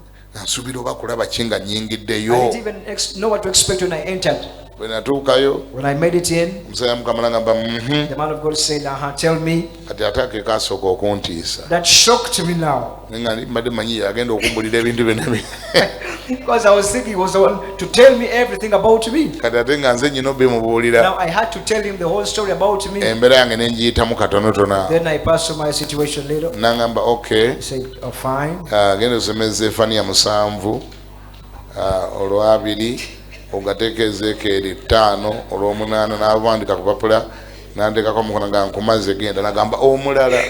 nsuubira oba kulaba ki nga I nnyingiddeyo. didn't even know what to expect when I entered. Bwe natuukayo When I made it in, omusajja Mukama n'agamba the man of God said, tell me. kati ate ake kasooka okuntiisa. That shocked me now. Nga mbadde manyi agenda okumbulira ebintu byonna. Because I was thinking he was the one to tell me everything about me. Kati ate nga nze nnyina obimubuulira. Now I had to tell him the whole story about me. Embeera yange ne ngiyitamu katonotono. Then I passed on my situation later. N'agamba okay. He said, oh, fine. Genda osomeza Efaniya 7 olwabiri ogateeka Ezeekeri 5 olw'omunaana n'abandika ku papula n'anteekako omukono nga nkumaze genda n'agamba omulala.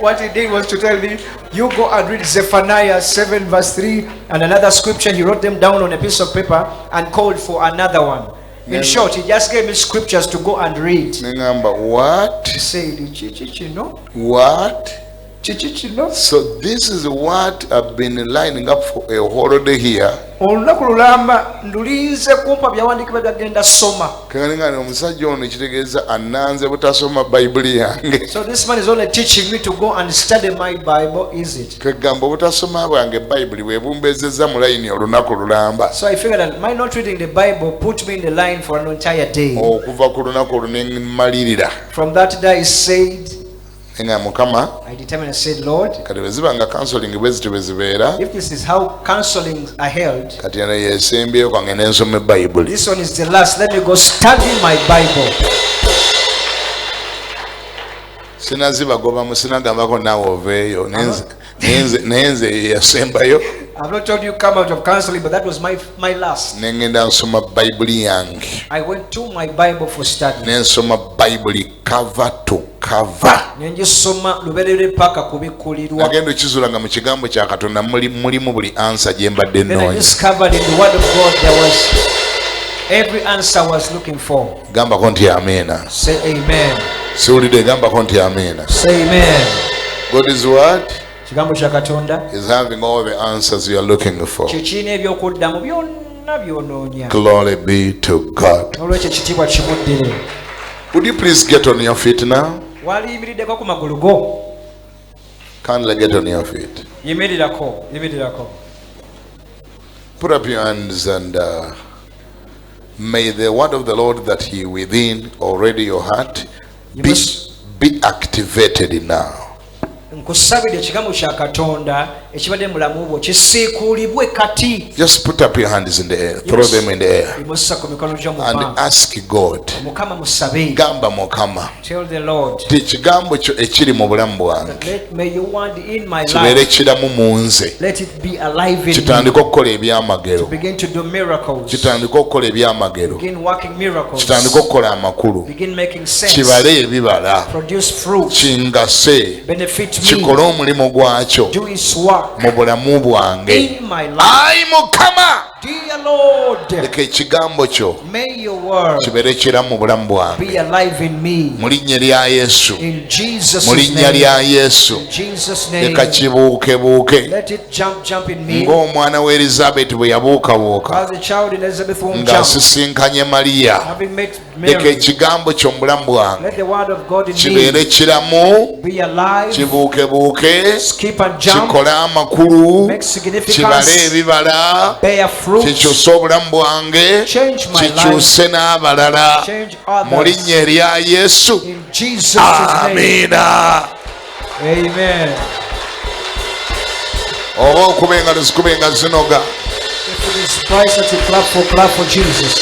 What he did was to tell me, you go and read Zephaniah 7 verse 3 and another scripture. He wrote them down on a piece of paper and called for another one. In short, he just gave me scriptures to go and read. N'agamba what? He said, no? What? No? So this is what I've been lining up for a holiday here. Olunaku lulamba ndulinze kumpa byawandiikibwa byagenda soma. Kengana omusajja ono kitegeeza annanze butasoma Bayibuli yange. So this man is only teaching me to go and study my Bible, is it? Kegamba obutasoma bwange Bayibuli bwebumbezezza mu layini olunaku lulamba. So I figured that my not reading the Bible put me in the line for an entire day. Okuva ku lunaku olwo ne mmalirira. From that day I said, Nga Mukama I determined, I said, Lord, kati bwe ziba nga counseling bwe ziti bwe zibeera if this is how counselings are held, kati eno yeesembyeyo kwange ne nsoma Bayibuli. this one is the last. Let me go study my Bible. Sinazibagobamu sinagambako naawe oveeyo naye nze yasembayo I've not told you come out of counseling, but that was my last. ne ngenda nsoma Bayibuli yange. I went to my Bible for study. Ne nsoma Bayibuli cover to cover. Nengisoma luberere paka kubikulirwa. Nagenda okizula nga mu kigambo kya Katonda mulimu buli answer gye mbadde Then I nnoonya. discovered in the word of God there was every answer I was looking for. Gambako nti amiina. Say amen. Siwulidde gambako nti amiina. Say amen. God is what? Kigambo kya Katonda Is having all the answers you are looking for. kyekirina ebyokuddamu byonna byonoonya. Glory be to God. Olwekyo ekitiibwa kimuddire. Would you please get on your feet now? Waliyimiriddeko ku magulu go. Kindly get on your feet. Yimirirako. Put up your hands and may the word of the Lord that He within already your heart be activated now. Nkusabira ekigambo kya Katonda ekibadde mulamu bwo kisiikuulibwe kati. Just put up your hands in the air. Throw them in the air. Bimussa ku mikono gyo mu And bbanga. ask God. Mukama musabe. Gamba Mukama. Tell the Lord. Ekigambo kyo ekiri mu bulamu bwange May your word in my kibeere life. kiramu mu nze. Let it be alive in me. Kitandika okukola ebyamagero. Begin to do miracles. Kitandika okukola ebyamagero. Begin working miracles. Kitandika okukola amakulu. Begin making sense. Kibale ebibala. Produce fruit. Kingase. Benefit me. Kikole omulimu gwakyo Do his work mu bulamu bwange. in my life. Ayi Mukama Dear Lord, leka ekigambo kyo may your word kibeere kiramu mu bulamu bwange be alive in me. mu linnya lya Yesu, In Jesus' mu linnya name. lya Yesu. In Jesus' name. Leka kibuukebuuke Let it jump in me. ng'omwana wa Elizabeti bwe yabuukabuuka As a child in Elizabeth's womb jump, ng'asisinkanye Mariya. having met Leka Mary. ekigambo kyo mu bulamu bwange Let the word of God in me kibeere kiramu, be alive, kibuukebuuke, skip and jump, kikole amakulu, make significance, kibale ebibala, bear fruit, kikyuse obulamu bwange, change my life, kikyuse n'abalala change mu others. linnya erya Yesu. In Jesus' name. Amiina. Amen. Oba okuba engalo zikuba nga zinoga. If it is Christ that you clap for Jesus.